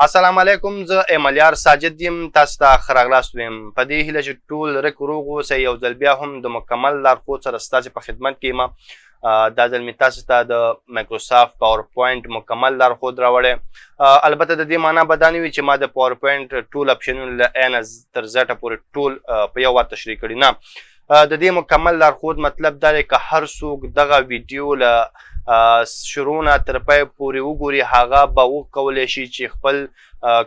السلام علیکم، زه ایمالیار ساجد یم. تاسو ته ښه راغلاست ویم. په دې هیله چې ټول رک روغ اوسئ. یو ځل بیا هم د مکمل لارښود سره ستاسې په خدمت کې یم. دا ځل مې تاسو ته د مایکروسافټ پاور پوینټ مکمل لارښود راوړی. البته د دې معنا به دا نه وي چې ما د پاور پوینټ ټول اپشنونه له A نه تر Z پورې ټول په یو وار تشریح کړي. نه، د دې مکمل لارښود مطلب دا دی که هر څوک دغه ویډیو له شروع نه تر پای پورې وګوري، هغه به وکولی شي چې خپل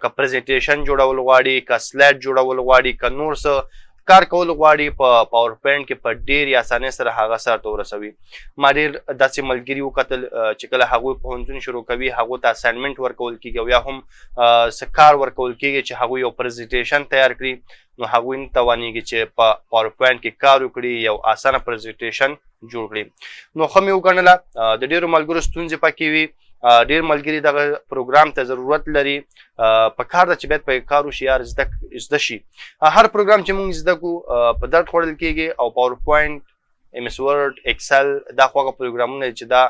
که پرزنټیشن جوړول غواړي، که سلایډ جوړول غواړي، که نور څه کار کول غواړي په پاور پوینټ کې په ډېرې اسانۍ سره هغه سرته ورسوي. ما ډېر داسې ملګري وکتل چې کله هغوی پوهنتون شروع کوي هغو ته اساینمنټ ورکول کېږي او یا هم څه کار ورکول کېږي چې هغوی یو پرزنټیشن تیار کړي، نو هغوی نه توانېږي چې په پاور پوینټ کې کار وکړي، یو اسانه پرزنټیشن جوړ کړي. نو ښه مې وګڼله. د ډېرو ملګرو ستونزې پکې وي، ډېر ملګري دغه پروګرام ته ضرورت لري. په کار ده چې باید په کار وشي، یار زده شي. هر پروګرام چې موږ زده کړو په درد خوړل کېږي او پاور پوینټ، MS ورډ، ایکسل دا خو هغه پروګرامونه چې دا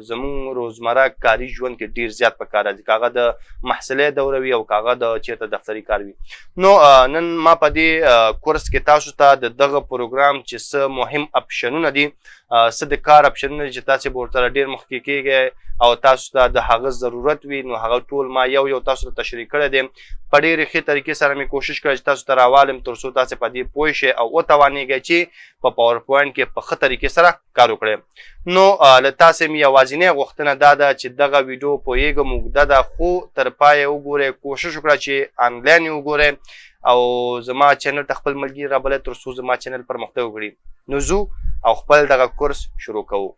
زموږ روزمره کاري ژوند کې ډېر زیات په کار راځي، که هغه د محصلۍ دوره وي او که هغه د چېرته دفتري کار وي. نو نن ما په دې کورس کې تاسو ته د دغه پروګرام چې څه مهم اپشنونه دي، څه د کار اپشنونه چې تاسې به ورسره ډېر مخکې کېږئ او تاسو ته د هغه ضرورت وي، نو هغه ټول ما یو تاسو ته تشریح کړی دی. په ډېرې ښې طریقې سره مې کوشش کړی چې تاسو ته راوالم تر څو تاسې په دې پوه شئ او وتوانېږئ چې په پاور پوینټ کې په ښه طریقې سره کار وکړئ. نو له تاسې مې یوازینۍ غوښتنه دا ده چې دغه ویډیو پوهېږم اوږده ده، خو تر پایه وګورئ، کوشش وکړه چې آنلاین یې وګورئ او زما چینل ته خپل ملګري رابلئ تر څو زما چینل پرمختګ وکړي. نو ځو او خپل دغه کورس شروع کوو.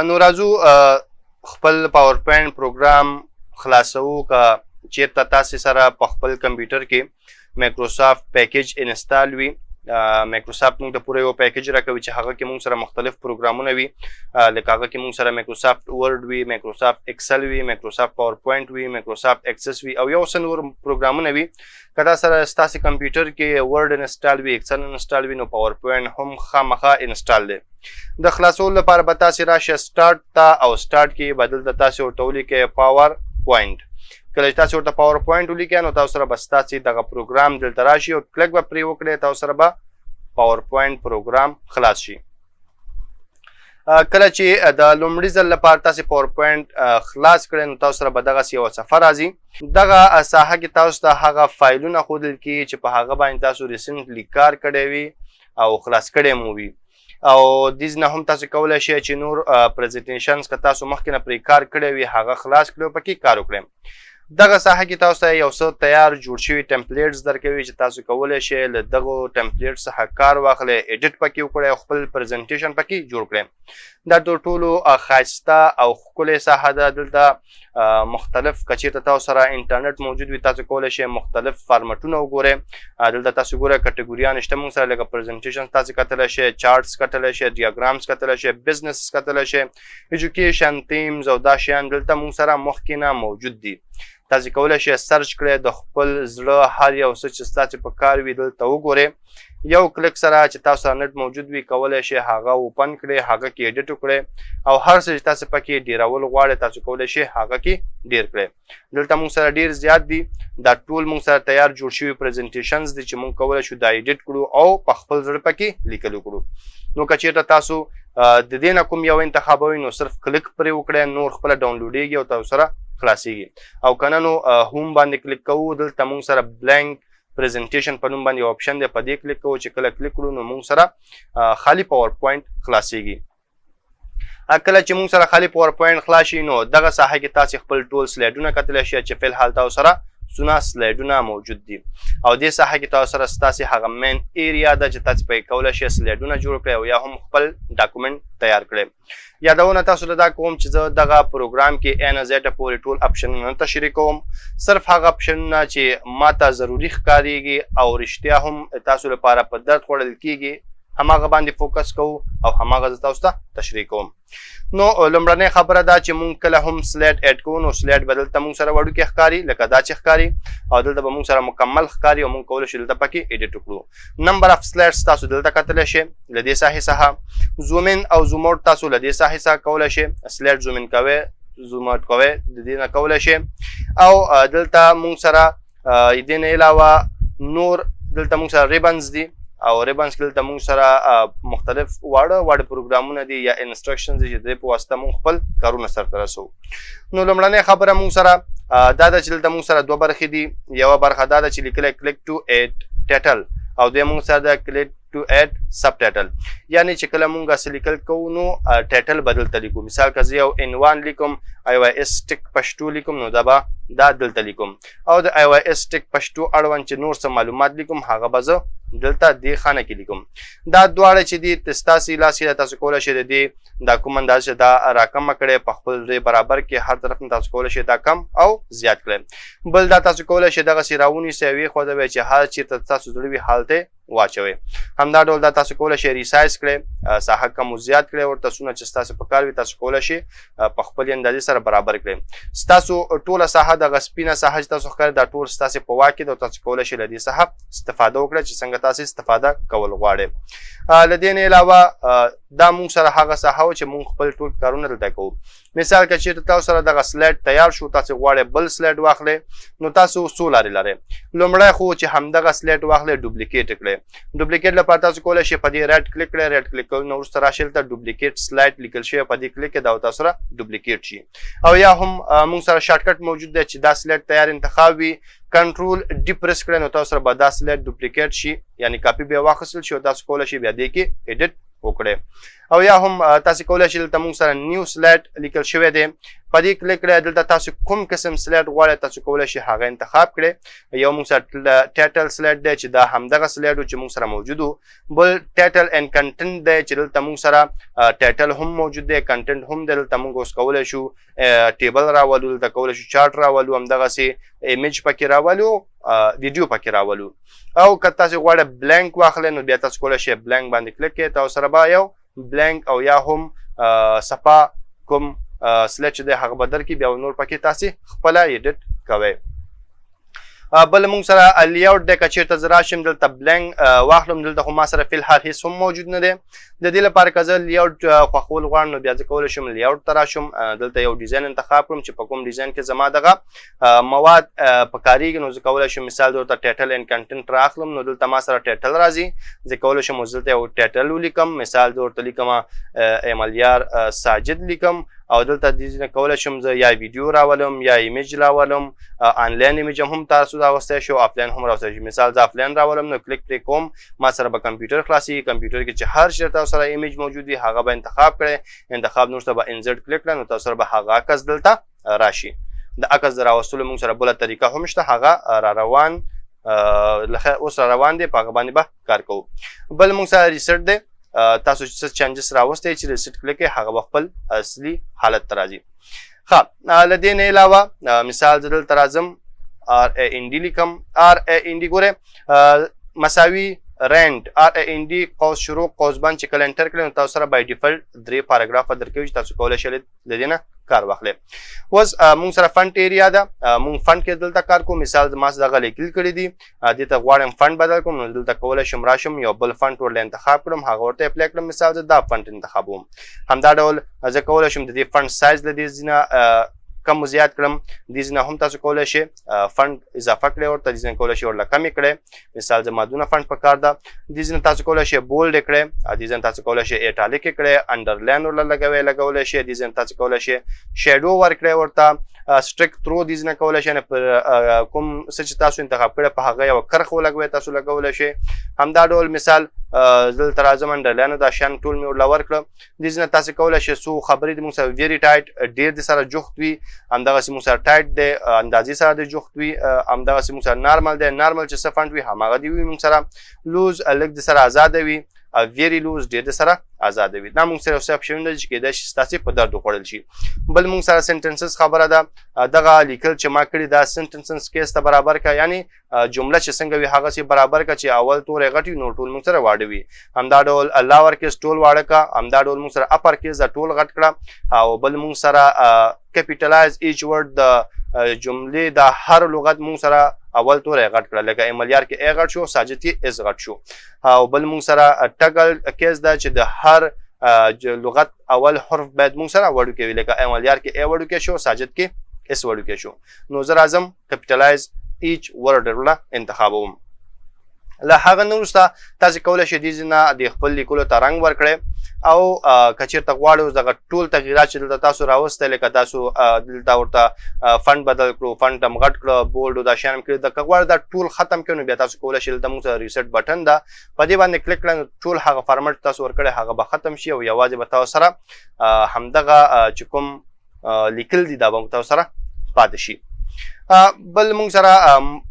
نو راځو خپل پاور پوینټ پروګرام خلاصوو. که چېرته تاسې سره په خپل کمپیوټر کې مایکروسافټ پیکیج انسټال وي، مایکروسافټ موږ ته پوره یو پیکیج راکوي چې هغه کې موږ سره مختلف پروګرامونه وي، لکه هغه کې موږ سره مایکروسافټ ورډ وي، مایکروسافټ ایکسل وي، مایکروسافټ پاور پوینټ وي، مایکروسافټ ایکسس وي او یو څه نور پروګرامونه وي. که دا سره ستاسې کمپیوټر کې ورډ انسټال وي، ایکسل انسټال وي، نو پاور پوینټ هم خامخا انسټال دی. د خلاصولو لپاره به تاسې راشئ سټارټ ته او سټارټ کې به دلته تاسې ورته ولیکئ پاور پوینټ. کله چې تاسې ورته پاور پوینټ ولیکئ نو تاسو سره به ستاسې دغه پروګرام دلته راشي او کلک به پرې وکړئ، تاسو سره به پاور پوینټ پروګرام خلاص شي. کله چې د لومړي ځل لپاره تاسې پاور پوینټ خلاص کړئ نو تاسو سره به دغسې یوه صفحه راځي. دغه ساحه کې تاسو ته هغه فایلونه ښودل کېږي چې په هغه باندې تاسو ریسنټلی کار کړی وي او خلاص کړی مو وي، او دې نه هم تاسو کولی شئ چې نور پرزنټیشنز که تاسو مخکې نه پرې کار کړی وي هغه خلاص کړئ او پکې کار وکړئ. دغه ساحه کې تاسو ته یو څه تیار جوړ شوي ټمپلیټس درکوي چې تاسو کولی شئ له دغو ټمپلیټ څخه کار واخلئ، ایډیټ پکې وکړئ او خپل پرزنټیشن پکې جوړ کړئ. دا تر ټولو ښایسته او ښکلې ساحه ده. دلته مختلف که چېرته تاسو سره انټرنیټ موجود وي تاسو کولی شئ مختلف فارمټونه وګورئ. دلته تاسو ګورئ کټګوریان شته موږ سره، لکه پرزنټیشن تاسو کتلی شئ، چارټس کتلی شئ، ډیاګرامز کتلی شئ، بزنس کتلی شئ، ایجوکیشن، تیمز او دا شیان دلته موږ سره مخکې نه موجود دي. تاسو کولی شئ سرچ کړئ، د خپل زړه هر یو څه چې ستاسې په کار وي دلته وګورئ. یو کلک سره چې تاسو سره نټ موجود وي کولی شئ هغه اوپن کړئ، هغه کې ایډیټ وکړئ او هر څه چې تاسو پکې ډیرول غواړئ تاسو کولی شئ هغه کې ډیر کړئ. دلته موږ سره ډیر زیات دي، دا ټول موږ سره تیار جوړ شوي پرزنټیشنز دي چې موږ کولی شو دا ایډیټ کړو او په خپل زړه پکې لیکل وکړو. نو که چېرته تاسو د دې نه کوم یو انتخابوئ نو صرف کلک پرې وکړئ، نور خپله ډاونلوډېږي او تاسو سره خلاصېږي. او که نه نو هوم باندې کلیک کوو، دلته موږ سره بلینک پرزنټیشن په نوم باندې یو اپشن دی، په دې کلیک کوو چې کله کلیک کړو نو موږ سره خالي پاور پوینټ خلاصېږي. کله چې موږ سره خالي پاور پوینټ خلاص شي نو دغه ساحه کې تاسې خپل ټول سلایډونه کتلی شئ چې فلحال تاسو سره څونه سلایډونه موجود دي او دې ساحه کې تاسو سره ستاسې هغه مین ایریا ده چې تاسې پکې کولی شئ سلایډونه جوړ کړئ او یا هم خپل ډاکومنټ تیار کړئ. یادونه تاسو ته دا کوم چې زه دغه پروګرام کې A نه Z پورې ټول اپشنونه نه تشریح کوم، صرف هغه اپشنونه چې ماته ضروري ښکارېږي او رښتیا هم تاسو لپاره په درد خوړل کېږي هماغه باندې فوکس کوو او هماغه زه تاسو ته تشریح کوم. نو لومړنۍ خبره دا چې مونږ کله هم سلایډ اډ کوو نو سلایډ به دلته مونږ سره وړوکی ښکاري لکه دا چې ښکاري او دلته به مونږ سره مکمل ښکاري او مونږ کولی شو دلته پکې ایډیټ وکړو. نمبر اف سلایډز تاسو دلته کتلی شئ له دې ساحې څخه. زوم ان او زوم آوټ تاسو له دې ساحې څخه کولی شئ. سلایډ زوم ان کوئ زوم آوټ کوئ د دې نه کولی شئ. او دلته مونږ سره د دې نه علاوه نور دلته مونږ سره ریبنز دي او ریبنز کې دلته مونږ سره مختلف واړه پروګرامونه دي یا انسټرکشنز دي چې د دې په واسطه مونږ خپل کارونه سرته رسوو. نو لومړنۍ خبره مونږ سره دا ده چې دلته مونږ سره دوه برخې دي. یوه برخه دا ده چې لیکلی کلیک ټو ایډ ټایټل او دوی مونږ سره د کلیک ټو ایډ سب ټایټل یعنې چې کله مونږ څه لیکل کوو نو ټایټل به دلته لیکو. مثال که زه یو عنوان لیکم IYS ټک پښتو لیکم نو دا دلته لیکم او د IYS ټک پښتو اړوند چې نور څه معلومات لیکم هغه به زه دلته دې خانه کې لیکم. دا دواړه چې دي ستاسې لاس کې تاسو کولی شئ د دې دا کوم اندازه چې دا راکمه کړئ په خپل ځای برابر کې هر طرف نه تاسو کولی شئ دا کم او زیات کړئ. بل دا تاسو کولی شئ دغسې راونیسئ او یې خوځوئ چې هر چېرته تاسو زړه وي هلته واچوئ. همدا ډول دا تاسو کولی شئ ریسایز کړئ ساحه کم او زیات کړئ ورته څومره چې ستاسې په کار وي تاسو کولی شئ په خپلې اندازې سره برابر کړئ. ستاسو ټوله ساحه دغه سپینه ساحه چې تاسو ښکاري دا ټول ستاسې په واک کې ده او تاسو کولی شئ له دې څخه استفاده وکړئ چې څنګه تاسې استفاده کول غواړئ. له دې نه علاوه دا مونږ سره هغه ساحه وه چې مونږ خپل ټول کارونه دلته کوو. مثال که چېرته تاسو سره دغه سلایډ تیار شو تاسو غواړئ بل سلایډ واخلئ نو تاسو څو لارې لرئ. لومړی خو چې همدغه سلایډ واخلئ ډوپلیکیټ کړئ. ډوپلیکیټ لپاره تاسو کولی شئ په دې رایټ کلیک کړئ. رایټ کلیک کولو نه وروسته راشئ دلته ډوپلیکیټ سلایډ لیکل شوی په دې کلیک کړئ دا تاسو سره ډوپلیکیټ شي. او یا هم مونږ سره شارټکټ موجود دی چې دا سلایډ تیار انتخاب وي کنټرول ډي پرس کړئ نو تاسو سره به دا سلایډ ډوپلیکیټ شي یعنې کاپي بیا واخیستل شي او تاسو کولی شئ بیا دې کې ایډیټ وکړئ. او یا هم تاسو کولی شئ دلته مونږ سره نیو سلایډ لیکل شوی دی په دې کلیک کړئ. دلته تاسو کوم قسم سلایډ غواړئ تاسو کولی شئ هغه انتخاب کړئ. یو مونږ سره ټایټل سلایډ دی چې دا همدغه سلایډ و چې مونږ سره موجود و. بل ټایټل اینډ کنټنټ دی چې دلته مونږ سره ټایټل هم موجود دی کنټنټ هم دی. دلته مونږ اوس کولی شو ټیبل راولو دلته کولی شو چارټ راولو همدغسې ایمیج پکې راولو ویډیو پکې راولو. او که تاسو غواړئ بلانک واخلئ نو بیا تاسو کولی شئ بلانک باندې کلیک کړئ تاسو سره به یو بلانک او یا هم صفا کوم سلایډ چې دی هغه به درکړي بیا نور پکې تاسې خپله ایډیټ کوئ. بل مونږ سره لیاوټ دی که چېرته زه راشم دلته بلانک واخلم دلته خو ما سره فلحال هېڅ هم موجود نه دی. د دې لپاره که زه لیاوټ خوښول غواړم نو بیا زه کولی شم لیاوټ ته راشم دلته یو ډیزاین انتخاب کړم چې په کوم ډیزاین کې زما دغه مواد په کارېږي نو زه کولی شم مثال دلته ټایټل اینډ کنټنټ راخلم نو دلته ما سره ټایټل راځي زه کولی شم اوس دلته یو ټایټل ولیکم. مثال زه ورته لیکم ایملیار ساجد لیکم او دلته دې نه کولی شم زه یا ویډیو راولم یا ایمیج راولم. آنلاین ایمیج هم تاسو راوستی شو آفلاین هم راوستی شو. مثال زه آفلاین راولم نو کلیک پرې کوم ما سره به کمپیوټر خلاصېږي. کمپیوټر کې چې هر چېرته تاسو سره ایمیج موجود وي هغه به انتخاب کړئ. انتخاب نه وروسته به انزرټ کلیک کړئ نو تاسو سره به هغه عکس دلته راشي. د عکس د راوستلو مونږ سره بله طریقه هم شته هغه را روان اوس را روان دی په هغه باندې به کار کوو. بل مونږ سره ریسټ دی تاسو چې څه چینجز راوستی چې ریسټ کلیک کړئ هغه به خپل اصلي حالت ته راځي. ښه له دې نه علاوه مثال زه دلته راځم RAND لیکم. RAND ګورئ مساوي رینډ RAND قوس شروع قوس بند چې کله انټر کړئ نو تاسو سره بای ډیفالټ 3 پاراګرافه درکوي چې تاسو کولی شئ له دې نه کار واخلئ. اوس مونږ سره فنټ ایریا ده مونږ فنټ کې دلته کار کوو. مثال زما دغه لیکل کړي دي دې ته غواړم فنټ بدل کړم نو دلته کولی شم راشم یو بل فنټ ورله انتخاب کړم هغه ورته اپلای کړم. مثال زه دا فنټ انتخابوم. همدا ډول زه کولی شم د دې فنټ سایز له دې ځینه کم و زیات کړم. دې ځینه هم تاسو کولی شئ فنټ اضافه کړئ ورته دې ځینه کولی شئ ورله کمې کړئ. مثال زما دونه فنټ پکار ده. دې ځینه تاسو کولی شئ بولډ یې کړئ. دې ځینه تاسو کولی شئ ایټالیک یې کړئ. انډرلاین ورله لګولی شئ. دې ځینه تاسو کولی شئ شیډو ورکړئ ورته. سټریک ترو دې ځینه کولی شئ پر کوم څه چې تاسو انتخاب کړی په هغه یوه کرښه ولګوئ تاسو لګولی شئ. همدا ډول مثال دلته راځم انډرلاین دا شیان ټول مې ورله ورکړه. دې ځینه تاسو کولی شئ څو خبرې دې مونږ سره ویري ټایټ ډېر د سره جوخت وي همدغسې مونږ سره ټایټ دی اندازې سره د جوخت وي همدغسې مونږ سره نارمل دی نارمل چې څه فنټ وي هماغه دې وي مونږ سره لوز لږ د سره ازاده وي very loose ډېر د سره آزاده وي. دا موږ سره یو څه اپشن دی چې کېدای شي ستاسې په درد وخوړل شي. بل موږ سره سنټنسز خبره ده. دغه لیکل چې ما کړي دا سنټنسز کیس ته برابر کا یعنې جمله چې څنګه وي هغسې برابر کا چې اول تورې غټ وي نو ټول موږ سره واړه وي. همدا ډول لاور کیس ټول واړه کا. همدا ډول موږ سره اپر کیس دا ټول غټ کړه. او بل موږ سره کیپیټلایز ایچ ورډ د جملې د هر لغت موږ سره اول توری غټ کړه لکه ایملیار کې ای غټ شو ساجد کې اس غټ شو. او بل موږ سره ټګل کیس ده چې د هر لغت اول حرف باید موږ سره وړوکی وي لکه ایملیار کې ای وړوکی شو ساجد کې اس وړوکی شو. نو زه راځم کیپیټلایز ایچ ورډ ورله انتخابوم. له هغه نه وروسته تاسې کولی شئ دې نه د خپل لیکلو ته رنګ ورکړئ او که چېرته غواړئ اوس دغه ټول تغیرات چې دلته تاسو راوستی لکه تاسو دلته ورته فنټ بدل کړو فنټ هم غټ کړه بولډ او دا شیان هم کړي که غواړئ دا ټول ختم کړئ نو بیا تاسو کولی شئ دلته موږ سره ریسټ بټن ده په دې باندې کلیک کړئ نو ټول هغه فارمټ تاسو ورکړی هغه به ختم شي او یوازې به تاسو سره همدغه چې کوم لیکل دي دا به تاسو سره پاتې شي. بل موږ سره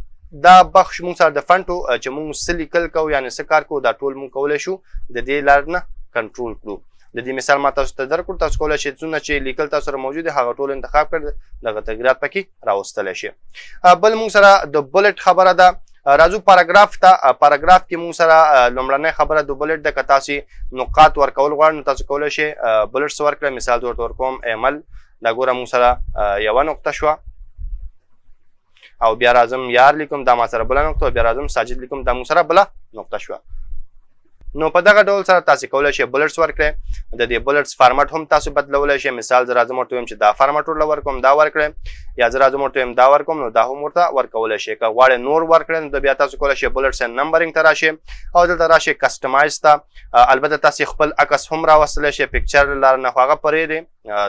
دا بخش موږ سره د فنټو چې موږ څه لیکل کوو یعنې څه کار کوو دا ټول موږ کولی شو د دې لارې نه کنټرول کړو. د دې مثال ما تاسو ته درکړو تاسو کولی شئ څومره چې لیکل تاسو سره موجود دي هغه ټول انتخاب کړئ دغه تغیرات پکې راوستلی شي. بل موږ سره د بلټ خبره ده. راځو پاراګراف ته. پاراګراف کې موږ سره لومړنۍ خبره د بلټ ده. که تاسې نقاط ورکول غواړئ نو تاسو کولی شئ بلټس ورکړئ. مثال ورته ورکوم ایمل دا ګوره موږ سره یوه نقطه شوه او بیا راځم یار لیکم دا ما سره بله نقطه او بیا راځم ساجد لیکم دا موږ سره بله نقطه شوه. نو په دغه ډول سره تاسې کولی شئ بلټس ورکړئ. د دې بلټس فارمټ هم تاسو بدلولی شئ. مثال زه راځم ورته وایم چې دا فارمټ ورله ورکوم دا ورکړئ یا زه راځم ورته وایم دا ورکوم نو دا هم ورته ورکولی شئ. که غواړئ نور ورکړئ نو بیا تاسو کولی شئ بلټس اینډ نمبرینګ ته راشئ او دلته راشئ کسټمایز ته. البته تاسې خپل عکس هم راوستلی شئ پکچر له لارې نه خو هغه پرې دی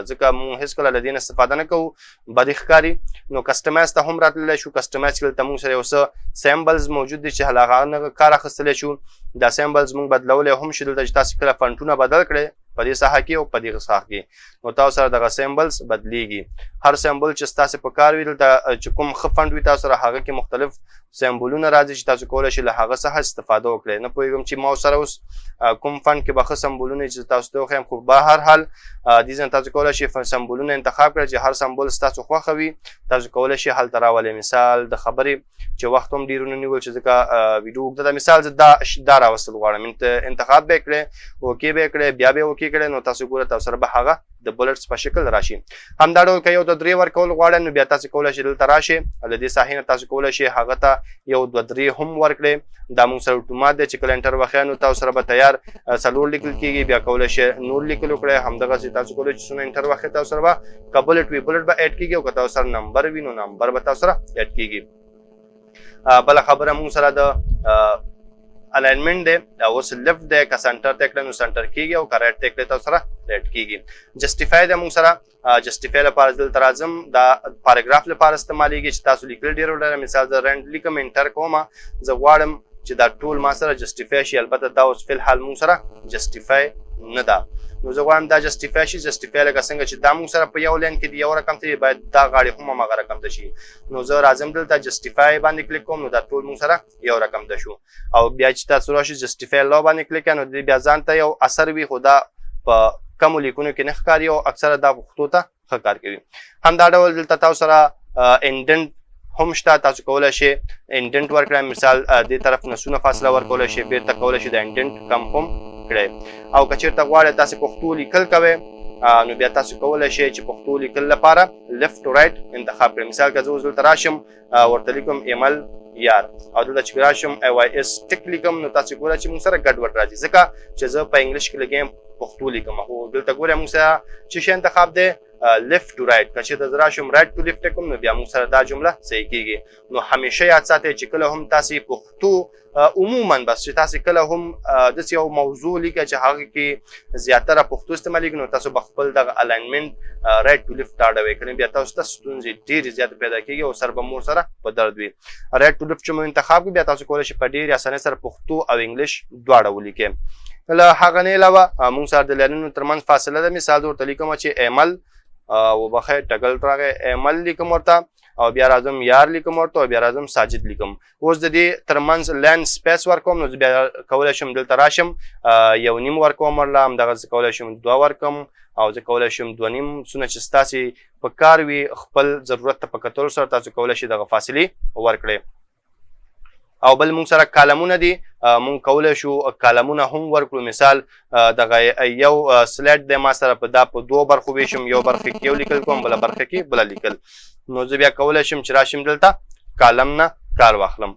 ځکه موږ هېڅکله له دې نه استفاده نه کوو بدې ښکاري. نو کسټمایز ته هم راتللی شو. کسټمایز کې دلته موږ سره یو څه سیمبلز موجود دي چې له هغه نه کار اخیستلی شو. دا سیمبلز موږ بدلولی هم شو دلته چې تاسې کله فنټونه بدل کړئ په دې ساحه کې او په دې ساحه کې نو تاسو سره دغه سیمبلز بدلیږي. هر سیمبل چې ستاسې په کار وي دلته چې کوم ښه فنټ وي تاسو سره هغه کې مختلف سیمبلونه راځي چې تاسو کولی شئ له هغه څخه استفاده وکړئ. نه پوهېږم چې ما سره اوس کوم فنټ کې به ښه سمبولونه چې تاسو ته وښیم خو به هر حال دې ځای تاسو کولی شئ سمبولونه انتخاب کړئ چې هر سمبول ستاسو خوښه وي. تاسو کولی شئ هلته راولئ مثال د خبرې چې وخت هم ډېر ونه نیول چې ځکه ویډیو اوږده ده. مثال زه دا راوستل غواړم انتخاب به یې کړئ اوکې به یې کړئ بیا به یې اوکې کړئ نو تاسو ګوره تاسو سره به هغه د بلټس په شکل راشي. همدا ډول که یو د درې ورکول غواړئ نو بیا تاسو کولی شئ دلته راشئ له دې ساحې نه تاسو کولی شئ هغه ته یو دوه درې هم ورکړئ. دا موږ سره اتومات دی چې کله انټر وښیه نو تاسو سره به تیار څلور لیکل کېږي بیا کولی شئ نور لیکل وکړئ. همدغسې تاسو کولی شئ څومره انټر وښیه تاسو سره به که بلټ وي بلټ به ایډ کېږي او که تاسو سره نمبر وي نو نمبر به تاسو سره ایډ کېږي. بله خبره موږ سره د الاینمنټ دی اوس لیفټ دی که سنټر ته کړئ نو سنټر کېږي او که رایټ ته کړئ تاسو سره رایټ کېږي. جسټیفای دی موږ سره جسټیفای لپاره دلته راځم دا پاراګراف لپاره استعمالیږي چې تاسو لیکل ډېر وډېره مثال زه رینډ لیکم انټر کوم زه غواړم چې دا ټول ما سره جسټیفای شي. البته دا اوس فی الحال موږ سره جسټیفای نه ده نو زه غواړم دا جسټیفای شي. جسټیفای لکه څنګه چې دا موږ سره په یو لاین کې د یو رقم ته باید دا غاړې هم هماغه رقم ته شي. نو زه راځم دلته جسټیفای باندې کلیک کوم نو دا ټول موږ سره یو رقم ته شو. او بیا چې تاسو راشئ جسټیفای لا باندې کلیک کړئ نو د بیا ځان ته یو اثر وي خو دا په کمو لیکونو کې نه ښکاري او اکثره دا پښتو ته ښه کار کوي. همدا ډول دلته تاسو سره انډنټ هم شته. تاسو کولی شئ انډنټ ورکړئ. مثال دې طرف نه څونه فاصله ورکولی شئ بیرته کولی شئ د انډنټ کم هم کړئ. او که چېرته غواړئ تاسې پښتو لیکل کوئ نو بیا تاسو کولی شئ چې پښتو لیکل لپاره لیفټ ټو رایټ انتخاب کړئ. مثال که زه اوس دلته راشم ورته لیکم ایمل یار او دلته چې راشم ای واي اس ټک لیکم نو تاسو ګوره چې موږ سره ګډوډ راځي ځکه چې زه په انګلیش کې لګیم پښتو لیکم خو دلته ګوره موږ سره چې شی انتخاب دی لیفټ ټو رایټ. که چېرته زه راشم رایټ ټو لیفټ کوم نو بیا موږ سره دا جمله صحیح کېږي. نو همیشه یاد ساتئ چې کله هم تاسې پښتو عموما بس چې تاسې کله هم داسې یو موضوع لیکئ چې هغه کې زیاتره پښتو استعمالیږي نو تاسو به خپل دغه الاینمنټ رایټ ټو لیفټ اړوئ کړئ بیا تاسو ته ستونزې ډېرې زیاتې پیدا کېږي او سر به مو سره په درد وي. رایټ ټو لیفټ چې مو انتخاب کړئ بیا تاسو کولی شئ په ډېرې اسانۍ سره پښتو او انګلیش دواړه ولیکئ. له هغه نه علاوه موږ سره د لاینونو ترمنځ فاصله ده. مثال زه ورته لیکم چې ایمل وبخئ ټګل راغی ایمل لیکم ورته او بیا راځم یار لیکم ورته او بیا راځم ساجد لیکم. اوس د دې ترمنځ لین سپیس ورکوم نو بیا کولی شم دلته راشم 1.5 ورکوم ورله، همدغسې کولی شم 2 ورکم او زه کولی شم 2.5 څونه چې ستاسې په کار وي خپل ضرورت ته په کتلو سره تاسو کولی شئ دغه فاصلې ورکړئ. او بل مونږ سره کالمونه دي، مونږ کولی شو کالمونه هم ورکړو. مثال دغه یو سلیډ دی ما سره په 2 برخو ویشم، یو برخه کې یو لیکل کوم بله برخه کې بله لیکل، نو زه بیا کولی شم چې راشم دلته کالم نه کار واخلم.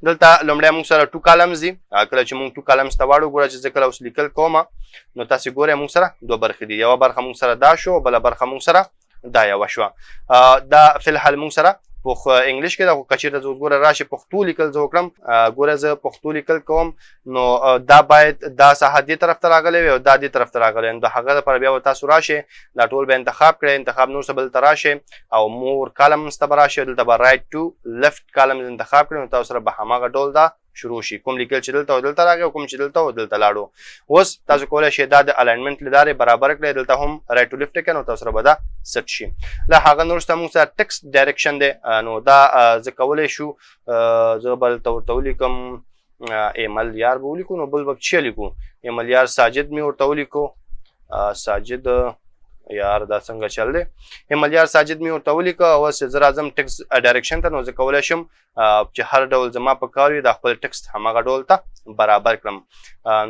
دلته لومړی مونږ سره 2 کالمز دي، کله چې مونږ 2 کالمز ته واړو ګوره چې زه کله اوس لیکل کوم نو تاسې ګورئ مونږ سره 2 برخې دي، یوه برخه مونږ سره دا شو، بله برخه مونږ سره دا یوه شوه. دا فی الحال مونږ سره په انګلیش کې دا خو کچېرته زه اوس ګوره راشي پښتو لیکل زه وکړم، ګوره زه پښتو لیکل کوم نو دا باید دا ساحه دې طرف ته راغلی وي او دا دې طرف ته راغلی نو د هغه دپاره بیا به تاسو راشئ دا ټول به انتخاب کړئ، انتخاب نور څه بلته راشئ او مور کالمز ته به راشئ، دلته به رایټ ټو لیفټ کالمز انتخاب کړئ نو تاسو سره به هماغه ډول دا شروع شي، کوم لیکل چې دلته او دلته راغی او کوم چې دلته او دلته لاړو. اوس تاسو کولی شئ دا د الاینمنټ له لارې برابر کړئ، دلته هم رایټ ټو لیفټ کړئ نو تاسو سره به دا سټ شي. له هغه نه وروسته موږ سره ټکسټ ډایرکشن دی، نو دا زه کولی شو زه به دلته ورته ولیکم ایمل یار به ولیکو نو بل به څه لیکو، ایمل یار ساجد مې ورته ولیکو، ساجد یار دا څنګه چل دی، ایمل یار ساجد مې ورته ولیکه. اوس زه راځم ټکسټ ډایرکشن ته نو زه کولی شم چې هر ډول زما په کار وي دا خپل ټکسټ هماغه ډول ته برابر کړم،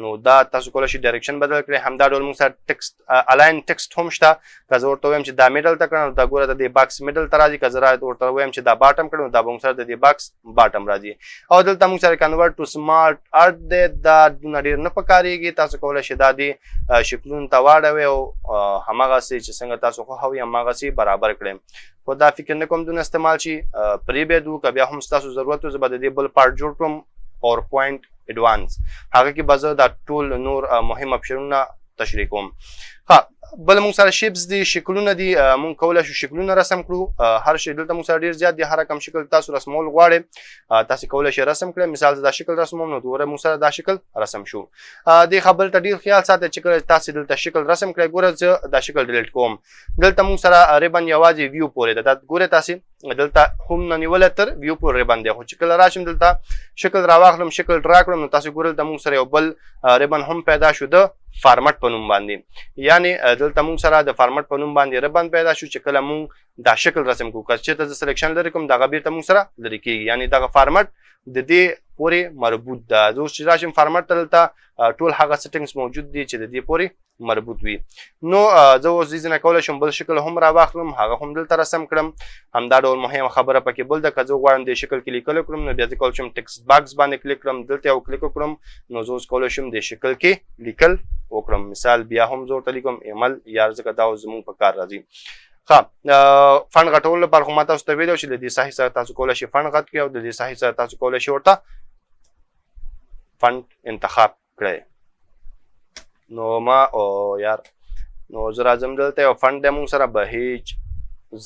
نو دا تاسو کولی شئ ډایرکشن بدل کړئ. همدا ډول موږ سره ټکسټ الاین ټکسټ هم شته، که زه ورته ووایم چې دا میډل ته کړه نو دا ګوره د دې باکس میډل ته راځي، که زه ورته ووایم چې دا باټم کړه نو دا به موږ سره د دې باکس باټم راځي. او دلته موږ سره کنورټ ټو سمارټ ارټ دی، دا دونه ډېر نه پکارېږي، تاسو کولی شئ دا دې شکلونو ته واړوئ او هماغسې چې څنګه تاسو خوښوئ هماغسې برابر کړئ. خو دا فکر نه کوم دونه استعمال شي پریبیدو که بیا هم ستاسو ضرورت و زه به د دې بل پارټ جوړ کړم پاور پوینټ ایډوانس، هغه کې به زه دا ټول نور مهم اپشنونه تشریح کوم. ها بل موږ سره شیپس دي، شکلونه دي، موږ کولی شو شکلونه رسم کړو، هر شی دلته موږ سره ډېر زیات دي، هر کوم شکل تاسو رسمول غواړئ تاسې کولی شئ رسم کړئ. مثال زه دا شکل رسموم نو ګوره موږ سره دا شکل رسم شو. دې خبرې ته ډېر خیال ساتئ چې کله تاسې دلته شکل رسم کړئ، ګوره زه دا شکل ډیلیټ کوم، دلته موږ سره ریبن یوازې ویو پورې ده، دا ګورئ تاسې دلته هم نه نیولی تر ویو پورې ریبن دی، خو چې کله راشم دلته شکل راواخلم شکل ډرا کړم نو تاسې ګورئ دلته موږ سره یو بل ریبن هم پیدا شو د فارمټ په نوم باندې، یعنې دلته موږ سره د فارمټ په نوم باندې ریبن پیدا شو چې کله موږ دا شکل رسم کوو، که چېرته زه سلیکشن لرې کوم دغه بیرته موږ سره لرې کېږي، یعنې دغه فارمټ د دې پورې مربوط ده. زه اوس چې راشم فارمټ ته دلته ټول هغه سیټنګز موجود دي چې د دې پورې مربوط وي. نو زه اوس دې ځای نه کولی شم بل شکل هم راواخلم، هغه هم دلته رسم کړم. همدا ډول مهمه خبره پکې بل ده، که زه غواړم دې شکل کې لیکل وکړم نو بیا زه کولی شم ټکسټ باکس باندې کلیک کړم، دلته یو کلیک وکړم نو زه اوس کولی شم دې شکل کې لیکل وکړم. مثال بیا هم زه ورته لیکم ایمل یار ځکه دا اوس زموږ په کار راځي. ښه فنډ غټولو لپاره خو ما تاسو ته ویلي چې د دې ساحې سره تاسو کولی شئ فنډ غټ کړئ او د دې ساحې سره تاسو کولی شئ ورته فنډ انتخاب کړئ. نو ما او یار نو زه راځم دلته یو فنډ دی موږ سره بهیج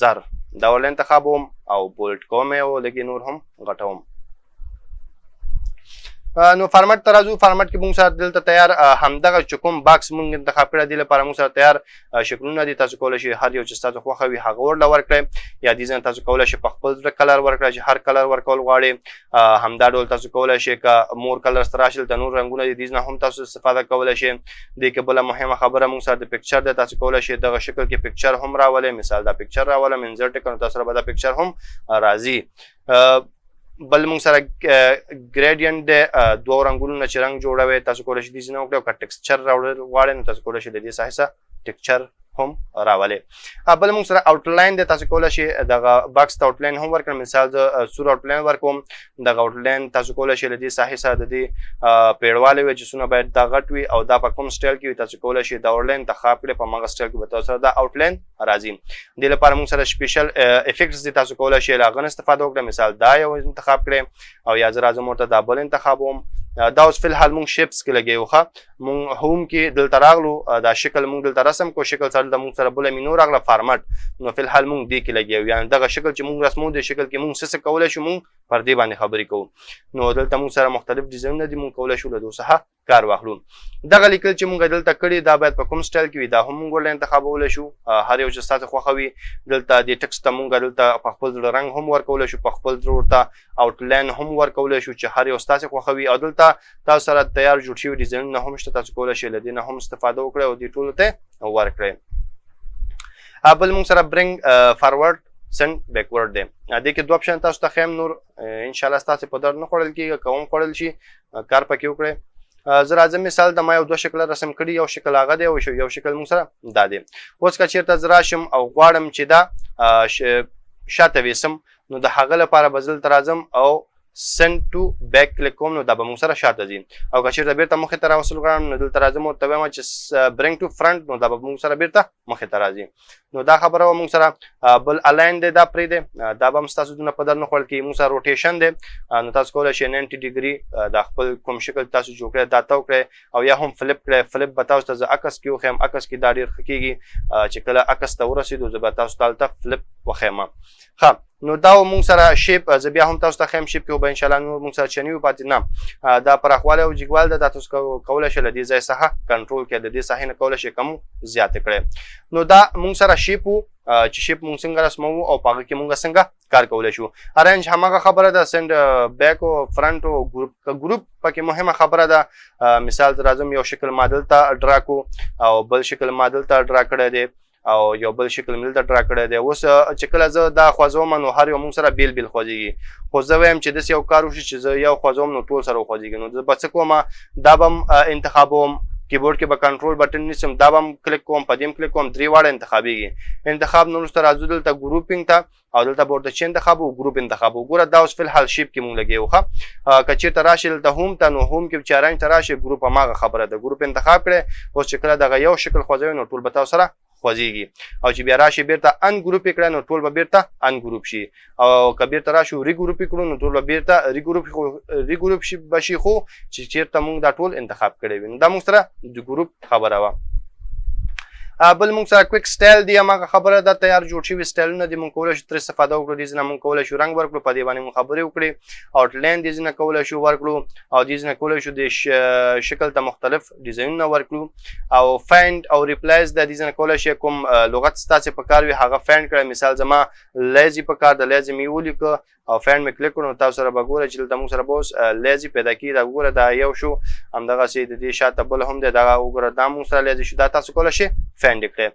زر، دا ول انتخابوم او بولټ کوم او لږې نور هم غټوم. نو فارمټ ته راځو، فارمټ کې موږ سره دلته تیار همدغه چې کوم باکس موږ انتخاب کړی دې لپاره موږ سره تیار شکلونه دي، تاسو کولی شئ هر یو چې ستاسو خوښه وي هغه ورله ورکړئ، یا دې ځای تاسو کولی شئ په خپل زړه کلر ورکړئ چې هر کلر ورکول غواړئ. همدا ډول تاسو کولی شئ که مور کلرز ته راشئ دلته نور رنګونه دي، دې نه هم تاسو استفاده کولی شئ. دې کې بله مهمه خبره موږ سره د پکچر دی، تاسو کولی شئ دغه شکل کې پکچر هم راولئ، مثال دا پکچر راولم انزرټ یې کړم تاسو سره به دا پکچر هم راځي. بل موږ سره ګریډینټ دی، دوه رنګونو نه چې رنګ جوړوئ تاسو کولی شئ دې ځینې وکړئ، او که ټکسچر راوړل غواړئ نو تاسو کولی شئ د دې ساحې څخه ټکچر هم راولئ. بل موږ سره آوټلاین دی، تاسو کولی شئ دغه باکس ته آوټلاین هم ورکړم، مثال زه سور آوټلاین ورکوم، دغه آوټلاین تاسو کولی شئ له دې ساحې سره د دې پیړوالی وي چې څونه باید دا غټ وي او دا په کوم سټایل کې وي تاسو کولی شئ دا آوټلاین انتخاب کړئ، په هماغه سټایل کې به تاسو سره دا آوټلاین راځي. دې لپاره موږ سره سپیشل افیکټس دي، تاسو کولی شئ له هغه نه استفاده وکړئ، مثال دا یو انتخاب کړئ او یا زه راځم ورته دا بل انتخابوم. دا اوس فی الحال مونږ شیپس کې لګیو، ښه مونږ هوم کې دلته راغلو، دا شکل مونږ دلته رسم کو، شکل سره د مونږ سره بله مینو راغله فارمټ، نو فی الحال مونږ دې کې لګیو، یعنې دغه شکل چې مونږ رسمو دې شکل کې مونږ څه کولی شو مونږ پر دې باندې خبرې کوو. نو دلته مونږ سره مختلف ډیزاینونه دي، مونږ کولی شو له دې څخه کار واخلو. دغه لیکل چې مونږ دلته کړي دا باید په کوم سټایل کې وي دا هم مونږ ورله انتخابولی شو. هر یو چې ستاسو خوښوي دلته د ټکسټ ته مونږ دلته په خپل زړه رنګ هم ورکولی شو، په خپل زړه ورته آوټلاین هم ورکولی شو چې هر یو ستاسو خوښوي. او دلته تاسو سره تیار جوړ شوي ډیزاینونه هم شته، تاسو کولی شئ له دې نه هم استفاده وکړئ او دې ټولو ته ورکړئ. بل مونږ سره برنګ فارورډ سند بیکورډ دی. دې کې دوه اپشن تاسو ته ښیم، نور انشاءالله ستاسو په درد نه خوړل کېږي، که هم خوړل شي کار پکې وکړئ. زه راځم مثال د ما یو دوه شکله رسم کړي، یو شکل هغه دی او یو شکل مونږ سره دا دی. اوس که چېرته زه راشم او غواړم چې دا شاته ویسم نو د هغه لپاره به زه دلته راځم او send to back کلیک کوم نو دا به مونږ سره شاته ځي. او که چېرته بیرته مخې ته راوستل غواړم نو دلته راځم ورته وایم چې bring to front نو دا به مونږ سره بیرته مخې ته راځي. نو دا خبره وه مونږ سره. بل الاین دی دا پرېږدی، دا به هم ستاسو دونه په در نه خوړل کېږي. مونږ سره روټیشن دی، نو تاسو کولی شئ 90 ډیګري دا خپل کوم شکل تاسو جوړ کړی دا تو کړئ، او یا هم فلپ کړئ. فلپ به تاسو ته زه عکس کې وښیم، عکس کې دا ډېر ښه کېږي چې کله عکس ته ورسېدو زه به تاسو ته هلته فلپ وښیم. ښه نو دا مونږ سره شیپ، زه بیا هم تاسو ته ښیم شیپ کې به انشاءالله نور مونږ سره چنې وي پاتې نه. دا پراخوالی او جګوالی ده، دا تاسو کولی شئ له دې ځای څخه کنټرول کړئ، د دې ساحې نه کولی شئ کم زیاتې کړئ. نو دا مونږ سره شیپ و چې شیپ مونږ څنګه رسموو او په هغه کې مونږ څنګه کار کولی شو. ارینج هماغه خبره ده، سند بیک او فرنټ او ګروپ. که ګروپ پکې مهمه خبره ده، مثال ته راځم یو شکل ما دلته ډرا کو او بل شکل ما دلته ډرا کړی دی او یو بل شکل مې دلته ډرا کړی دی. اوس چې کله زه دا خوځوم نو هر یو مونږ سره بیل بیل خوځېږي، خو زه وایم چې داسې یو کار وشي چې زه یو خوځوم نو ټول سره وخوځېږي. نو زه به څه کوم، دا به هم انتخابوم، کیبورډ کې به کنټرول بټن نیسم، دا به هم کلیک کوم، په دې هم کلیک کوم، درې واړه انتخابېږي. انتخاب نه وروسته راځو دلته ګروپینګ ته او دلته به ورته چې انتخاب او ګروپ انتخاب. وګوره دا اوس فلحال شیپ کې مونږ لګېږو. ښه که چېرته راشي دلته هوم ته نو هوم کې چې ارنج ته راشي ګروپ هماغه خبره ده، ګروپ انتخاب کړی. اوس چې کله دغه یو شکل خوځوي نو ټول به تاسو سره خوځېږي، او چې بیا راشي بیرته ان ګروپ یې کړی نو ټول به بیرته ان ګروپ شي، او که بیرته راشو ری ګروپ یې کړو نو ټول به بیرته ری ګروپ به شي، خو چې چېرته مونږ دا ټول انتخاب کړی وي. نو دا مونږ سره د ګروپ خبره وه. بل مونږ سره کویک سټایل دی، هماغه خبره ده، تیار جوړ شوي سټایلونه دي، مونږ کولی شو ترې استفاده وکړو. دې ځینه مونږ کولی شو رنګ ورکړو، په دې باندې مونږ خبرې وکړې. آوټلاین دې ځینه کولی شو ورکړو او دې ځینه کولی شو د شکل ته مختلف ډیزاینونه ورکړو. او فایند او ریپلایز ده، دې ځینه کولی شي کوم لغت ستاسې په کار وي هغه فایند کړئ. مثال زما لیزي په کار ده، لیزي مې ولیکه او فایند مې کلیک کړو نو تاسو سره به ګوره چې دلته مونږ سره به اوس لیزي پیدا کېږي. دا وګوره دا یو شو، همدغسې د دې شاته بل هم دی، دغه وګوره دا مونږ سره لیزي شو. دا تاسو کولی شئ فایند کړئ.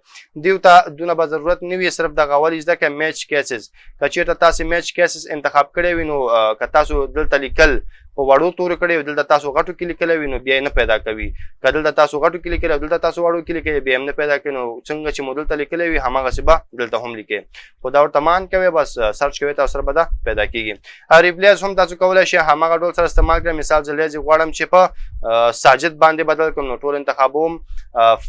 دیو ته دونه به ضرورت نه وي، صرف دغه ولې زده کړئ میچ کیسز. که چېرته تاسې میچ کیسز انتخاب کړی وي نو که تاسو دلته لیکل په وړو تورو کړی وي، دلته تاسو غټو کې لیکلی وي نو بیا یې نه پیدا کوي. که دلته تاسو غټو کې لیکلی او دلته تاسو وړو کې لیکلی بیا یې نه پیدا کوي. نو څنګه چې مو دلته لیکلی وي هماغسې به دلته هم لیکئ، خو دا ورته مان کوئ، بس سرچ کوئ، تاسو سره به دا پیدا کېږي. ریپلیس هم تاسو کولی شئ هماغه ډول سره استعمال کړئ. مثال زه لیزي غواړم چې په ساجد باندې بدل کړم نو ټول انتخابوم،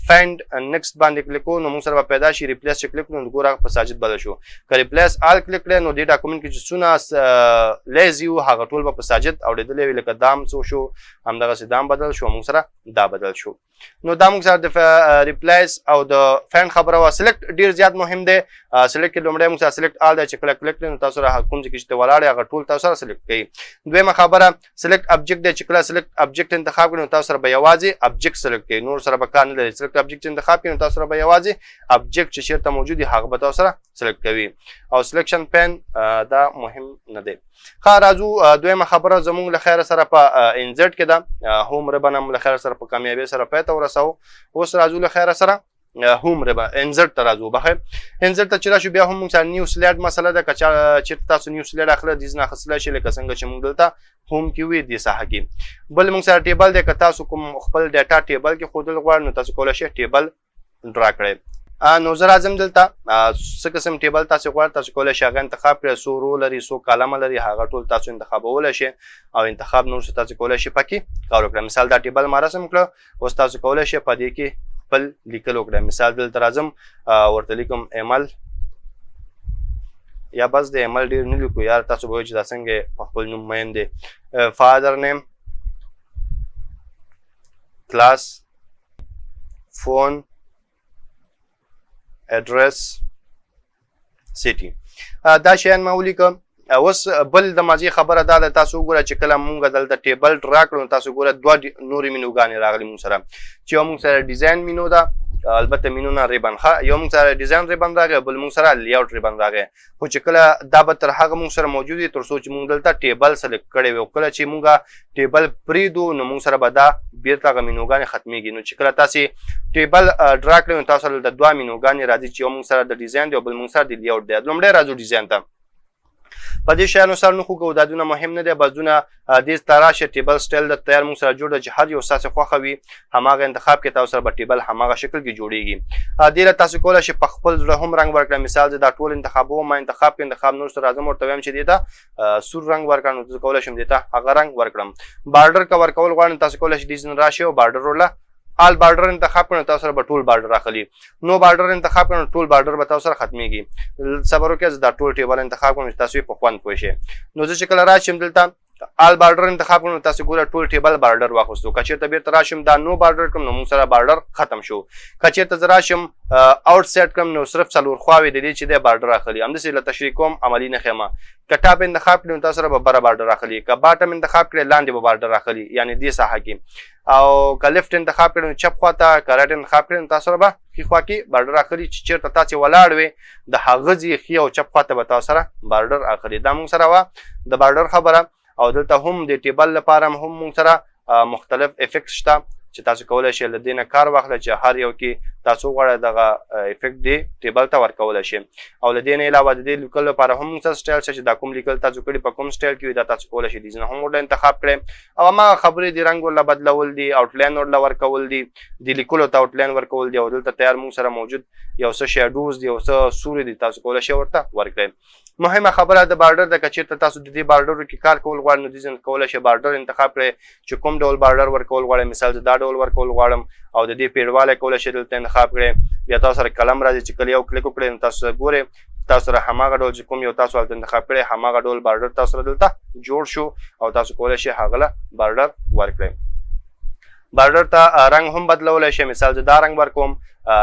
فایند نیکسټ باندې کلیک کوو نو مونږ سره به پیدا شي. ریپلیس چې کلیک کړو نو ګوره په ساجد بدل شو. که ریپلیس آل کلیک کړئ نو دې ډاکومنټ کې چې څونه لیزي وو هغه ټول به په ساجد اورېدلی وي، لکه دام څو شو، همدغسې دام بدل شو، مونږ سره دا بدل شو. نو دا مونږ سره د ریپلایز او د فایند خبره وه. سلیکټ ډېر زیات مهم دی. سلیکټ کې لومړی مونږ سره سلیکټ آل دی، چې کله کلیک کړئ نو تاسو سره کوم ځای کې چې ته ولاړ یې هغه ټول تاسو سره سلیکټ کوي. دویمه خبره سلیکټ ابجکټ دی، چې کله سلیکټ ابجکټ انتخاب کړئ نو تاسو سره به یوازې ابجکټ سلیکټ کوي، نور سره به کار نه لري. سلیکټ ابجکټ انتخاب کړئ نو تاسو سره به یوازې ابجکټ چې چېرته موجود وي هغه به تاسو سره سلیکټ کوي. او سلیکشن پین دا مهم نه دی. ښه راځو دویمه خبره زموږ له خیره سره په انزرټ کې ده. هوم ربن هم له خیره سره په کامیابۍ سره پای ته ورسوو. اوس راځو له خیره سره هوم ربن انزرټ ته راځو. بخیر انزرټ ته چې راشو بیا هم موږ سره نیو سلایډ مسله ده. که چېرته تاسو نیو سلایډ اخله دې ځنه اخیستلی شئ، لکه څنګه چې موږ دلته هوم کې وي دې ساحه کې. بل موږ سره ټیبل دی، که تاسو کوم خپل ډیټا ټیبل کې ښودل غواړئ نو تاسو کولی شئ ټیبل ډرا کړئ. نو زه راځم دلته څه قسم ټیبل تاسو غواړئ تاسو کولی شئ هغه انتخاب کړئ. څو رو لري، څو کالمه لري، هغه ټول تاسو انتخابولی شئ او انتخاب نه وروسته تاسو کولی شئ پکې کار وکړئ. مثال دا ټیبل ما رسم کړه، اوس تاسو کولی شئ په دې کې خپل لیکل وکړئ. مثال دلته راځم ورته لیکم ایمل، یا بس د ایمل ډېر نه لیکو یار، تاسو به وایئ چې دا څنګه په خپل نوم مین دی. فادر نیم، کلاس، فون، ایډرس، سیټي، دا شیان ما ولیکه. اوس بل د ماضي خبره دا ده تاسو وګوره چې کله مونږ دلته ټیبل ډرا کړو تاسو وګوره دوه نورې مینوګانې راغلي مونږ سره چې یو مونږ سره ډیزاین مینو ده البته مینونه ریبن ښه یو مونږ سره ډیزاین ریبن راغی بل مونږ سره لیاوټ ریبن راغی خو چې کله دا به تر هغه مونږ سره موجود وي تر څو چې مونږ دلته ټیبل سلیکټ کړی وي او کله چې مونږ ټیبل پرېږدو نو مونږ سره به دا بیرته هغه مینوګانې ختمیږي نو چې کله تاسې ټیبل ډرا کړئ نو تاسو سره دلته دوه مینوګانې راځي چې یو مونږ سره د ډیزاین دی او بل مونږ سره د لیاوټ دی لومړی راځو ډیزاین ته په دې شیانو سره نه خوږو دا دونه مهم نه دی بعضونه دې ته راشه ټیبل سټایل د تیار مونږ سره جوړ ده چې هر یو ستاسې خوښه وي هماغه انتخاب کې تاسو سره به ټیبل هماغه شکل کې جوړیږي دې له تاسو کولی شئ په خپل زړه هم رنګ ورکړئ مثال زه دا ټول انتخابوم ما انتخاب کې انتخاب نور سره راځم ورته وایم چې دې ته سور رنګ ورکړم نو زه کولی شم دې ته هغه رنګ ورکړم بارډر که ورکول غواړم تاسو کولی شئ ډیزاین راشئ او بارډر ورله آل بارډر انتخاب کړئ تاسو سره به ټول بارډر راخلي نو بارډر انتخاب کړئ ټول بارډر به تاسو سره ختمیږي صبر وکړئ زه دا ټول ټیبل انتخاب کړم چې تاسو یې په خوند پوه شئ نو زه چې کله راشم دلته آل بارډر انتخاب کړم تاسو ګوره ټول ټیبل بارډر واخیستو که چېرته بیرته راشم دا نو بارډر کړم نو موږ سره بارډر ختم شو که چېرته زه راشم آوټ سیټ کړم نو صرف څلور خواوې د دې چې دی بارډر راخلي همداسې له تشریح کوم عملي نه ښیمه که ټاپ انتخاب کړي نو تاسو سره به بره بارډر راخلي که باټم انتخاب کړئ لاندې به بارډر راخلي یعنې دې ساحه کې او که لیفټ انتخاب کړئ نو چپ خواته که راټ انتخاب کړئ نو تاسو سره به ښي خوا کې بارډر راخلي چې چېرته تاسې ولاړ وې د هغه ځای ښي او چپ خواته به تاسو سره بارډر راخلي دا موږ سره وه د بارډر خبره او دلته هم د ټیبل لپاره هم موږ سره مختلف افیکټ شته چې تاسو کولی شئ له دې نه کار واخله چې هر یو کې تاسو غواړئ دغه افیکټ دې ټیبل ته ورکولی شئ او له دې نه علاوه د دې لیکلو لپاره هم موږ سره سټایل شته چې دا کوم لیکل تاسو کړي په کوم سټایل کې وي دا تاسو کولی شئ ډیزاین هم ورله انتخاب کړئ او هماغه خبرې د رنګ ورله بدلول دي آوټلاین ورله ورکول دي د لیکلو ته آوټلاین ورکول دي او دلته تیار موږ سره موجود یو څه شیډوز دي یو څه سوري دي تاسو کولی شئ ورته ورکړئ مهمه خبره د بارډر د که چېرته تاسو د دې بارډرو کې کار کول غواړئ نو ډیزاین کولی شئ بارډر انتخاب کړئ چې کوم ډول بارډر ورکول غواړئ مثال زه دا ډول ورکول غواړم او د دې پیړوالی کولی شئ دلته انتخاب کړئ بیا تاسو سره قلم راځي چې کله یو کلیک وکړئ نو تاسو ګورئ تاسو سره هماغه ډول چې کوم یو تاسو هلته انتخاب کړئ هماغه ډول بارډر تاسو سره دلته جوړ شو او تاسو کولی شئ هغه له بارډر ورکړئ بارډر ته رنګ هم بدلولی شئ مثال زه دا رنګ ورکوم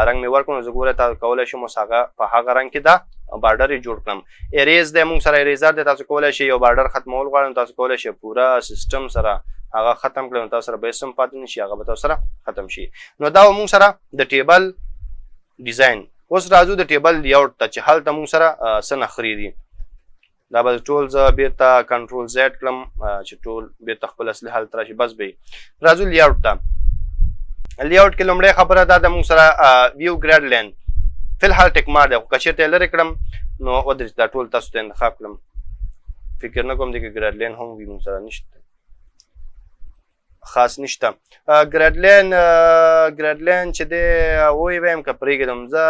رنګ مې ورکړو نو زه ګوره تاسو کولی شم اوس هغه په هغه رنګ کې دا بارډر یې جوړ کړم اریز دی موږ سره اریزر دی تاسو کولی شئ یو بارډر ختمول غواړئ نو تاسو کولی شئ پوره سیسټم سره هغه ختم کړئ نو تاسو سره به هېڅ هم پاتې نه شي هغه به تاسو سره ختم شي نو دا موږ سره د ټیبل ډیزاین اوس راځو د ټیبل لیاوټ ته چې هلته موږ سره څه نخرې دي دا به ټول زه بیرته کنټرول زیډ کړم چې ټول بیرته خپل اصلي حالت راشي بس به راځو لیاوټ ته لیاوټ کې لومړی خبره دا ده موږ سره ویو ګریډ لین فی الحال ټیک مار دی خو که چېرته یې لرې کړم نو ودرېږي دا ټول تاسو ته انتخاب کړم فکر نه کوم دی که ګریډ لین هم وي موږ سره نشته خاص نشته ګریډ لین چې دی ویې وایم که پرېږدم زه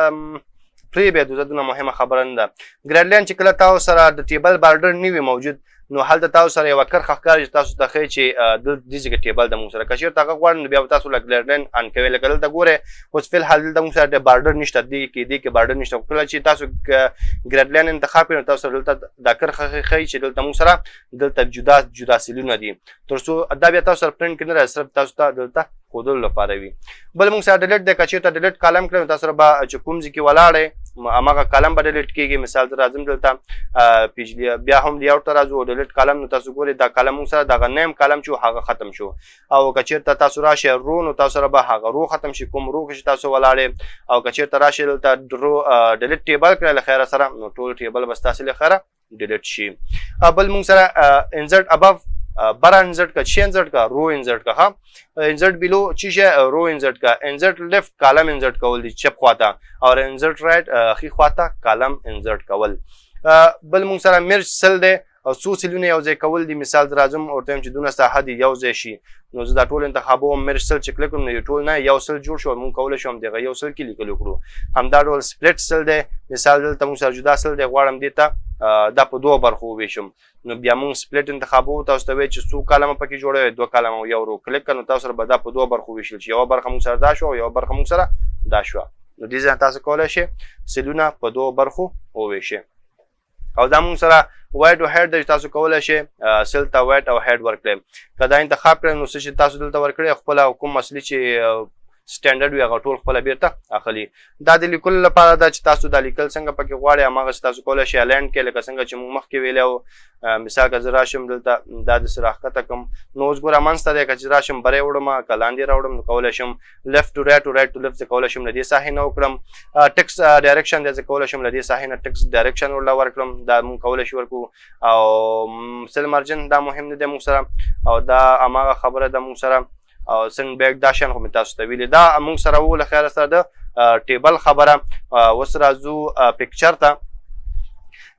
پرېږدو زه دونه مهمه خبره نه ده ګریډ لین چې کله تاسو سره د ټیبل بارډر نه وي موجود نو هلته تاسو سره یوه کرښه ښکاري چې تاسو ته ښایي چې دې ځای کې ټیبل د موږ سره که چېرته هغه غواړئ نو بیا به تاسو له ګریډ لین ان کوئ لکه دلته ګورئ اوس فی الحال دلته موږ سره بارډر نشته دې کې بارډر نشته کله چې تاسو ګریډ لین انتخاب کړئ نو تاسو سره دلته دا کرښه ښایي چې دلته موږ سره دلته جدا سیلونه دي تر څو دا بیا تاسو سره پرنټ کې نه راځي صرف تاسو ته دلته ښودلو لپاره وي بل موږ سره ډیلیټ دی که چېرته ډیلیټ کالم کړئ نو تاسو سره به چې کوم ځای کې ولاړئ هماغه کالم به ډیلیټ کېږي مثال زه راځم دلته بیا هم لیاوټ ته راځو ډیلیټ کالم نو تاسو ګورئ دا کالم موږ سره دغه نیم کالم چې هغه ختم شو او که چېرته تاسو راشئ رو نو تاسو سره به هغه رو ختم شي کوم رو کې چې تاسو ولاړئ او که چېرته راشئ دلته ډیلیټ ټیبل کړئ له خیره سره نو ټول ټیبل به ستاسې له خیره ډیلیټ شي بل موږ سره انزرټ ابف برا انزرٹ کا چھ انزرٹ کا رو انزرٹ کا ہاں انزرٹ بلو چیش ہے رو انزرٹ کا انزرٹ لیفٹ کالم انزرٹ کول دی چپ خواتا اور انزرٹ رائٹ خی خواتا کالم انزرٹ کول بل مونږ سره مرج سل دی او څو سلونه یو ځای کول دي مثال راځم ورته وایم چې دونه ساحه دي یو ځای شي نو زه دا ټول انتخابوم مرج سل چې کلیک کړم نو ټول نه یو سل جوړ شو مونږ کولی شو همدغه یو سل کې لیکل وکړو همدا ډول سپلټ سل دی مثال دلته مونږ سره جدا سل دی غواړم دې ته دا په دوه برخو وویشم نو بیا مونږ سپلټ انتخابوو تاسو ته وایي چې څو کالمه پکې جوړوي دوه کالمه یو رو کلیک کړه نو تاسو سره به دا په دوه برخو ویشل شي یوه برخه مونږ سره دا شوه یوه برخه مونږ سره دا شوه نو دې ځای تاسو کولی شئ سلونه په دوه برخو وویشئ او دا مونږ سره وایډ او هیډ دی تاسو کولی شئ سل ته وایډ او هیډ ورکړئ که دا انتخاب کړئ نو څه چې تاسو دلته ورکړئ خپله کوم اصلي چې سټانډرډ وي هغه ټول خپله بیرته اخلي. دا د لیکلو لپاره ده چې تاسو دا لیکل څنګه پکې غواړئ هماغسې تاسو کولی شئ الاین کړئ لکه څنګه چې موږ مخکې ویلی وو. مثال که زه راشم دلته دا داسې راښکته کړم نو اوس ګوره منځته دی که چې راشم بری وړم که لاندې راوړم نو کولی شم لیفټ ټو رایټ او رایټ ټو لیفټ زه کولی شم له دې ساحې نه وکړم. ټکس ډایرکشن دی زه کولی شم له دې ساحې نه ټکس ډایرکشن ورله ورکړم دا موږ کولی شو ورکړو. او سل مارجن دا مهم نه دی موږ سره او دا هماغه خبره ده موږ سره او سن بیک دا شان خو مې تاسو ته ویلي دا موږ سره وو له خیره سره د ټیبل خبره. اوس راځو پکچر ته.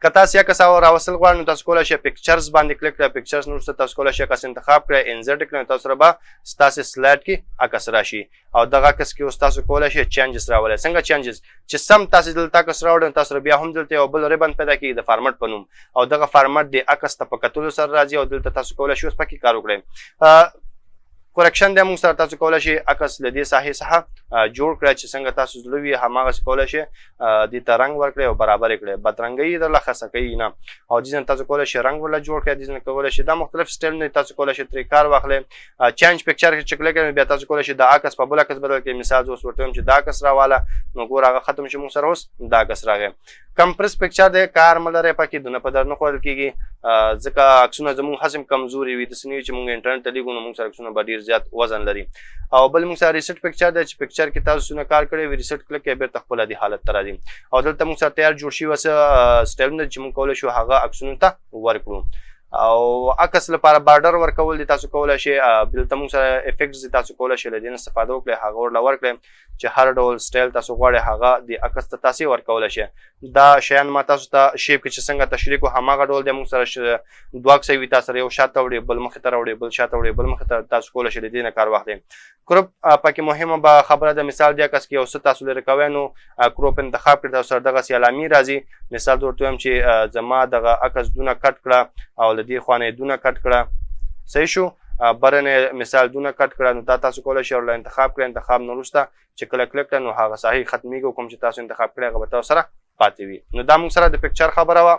که تاسو یا کس راوصل غواړئ نو تاسو کولی شئ پکچرز باندې کلیک کړئ. پکچرز نه وروسته تاسو کولی شئ عکس انتخاب کړئ انزرټ کړئ نو تاسو سره به ستاسې سلاید کې عکس راشي او دغه عکس کې اوس تاسو کولی شئ چینجز راولئ. څنګه چینجز چې سم تاسو دلته عکس راوړئ نو تاسو سره بیا هم دلته یو بل ریبن پیدا کېږي د فارمټ په نوم او دغه فارمټ د عکس ته په کتلو سره راځي او دلته تاسو کولی شئ اوس پکې کار وکړئ. کورکشن دی موږ سره تاسو کولی شئ عکس له دې ساحې څخه جوړ کړئ چې څنګه تاسو زړه وي هماغسې کولی شئ دې ته رنګ ورکړئ او برابر یې کړئ. بدرنګۍ یې درله خسه کوي نه او دې نه تاسو کولی شئ رنګ ورله جوړ کړئ. دې نه کولی شئ دا مختلف سټایلونه تاسو کولی شئ ترې کار واخلئ. چینج پکچر کې چې کلیک کړئ بیا تاسو کولی شئ دا عکس په بل عکس بدل کړئ. مثال زه اوس ورته وایم چې دا عکس راواله نو ګوره هغه ختم شي موږ سره اوس دا عکس راغی. کمپرس پکچر دی کار مه لرئ پکې دونه په در نه خوړل کېږي ځکه عکسونه زموږ هضم کمزوري وي داسې نه وي چې موږ انټرنټ ته لیږو نو موږ سره عکسونه به ډېر زیات وزن لري. او بل موږ سره ریسټ پکچر دی چې پکچر کې تاسو څونه کار کړی وي ریسټ کلیک کوئ بېرته خپل دې حالت ته راځي او دلته موږ سره تیار جوړ شوي څه سټایلونه چې موږ کولی شو هغه عکسونو ته ورکړو. او عکس لپاره بارډر ورکول دي تاسو کولی شئ. دلته موږ سره افیکټس دي تاسو کولی شئ له دې نه استفاده وکړئ هغه ورله ورکړئ چې هر ډول سټایل تاسو غواړئ هغه د عکس ته تاسې ورکولی شئ. دا شیان ما تاسو ته شیپ کې چې څنګه تشریح کړو هماغه ډول دی. موږ سره دوه عکسه وي تاسو سره یو شاته وړئ بل مخې ته راوړئ بل شاته وړئ بل مخې ته تاسو کولی شئ له دې نه کار واخلئ. کروپ پکې مهمه به خبره ده. مثال دی عکس کې یو څه تاسو لرې کوئ نو کروپ انتخاب کړئ تاسو سره دغسې علامې راځي. مثال زه ورته وایم چې زما دغه عکس دونه کټ کړه او له دې خوا نه یې دونه کټ کړه صحیح شو برنه مثال دونه کټ کړه نو دا تاسو کولی شئ ورله انتخاب کړئ. انتخاب نه وروسته چې کله کلیک کړئ نو هغه ساحې ختمیږي کوم چې تاسو انتخاب کړئ هغه به تاسو سره پاتې وي. نو دا موږ سره د پکچر خبره وه.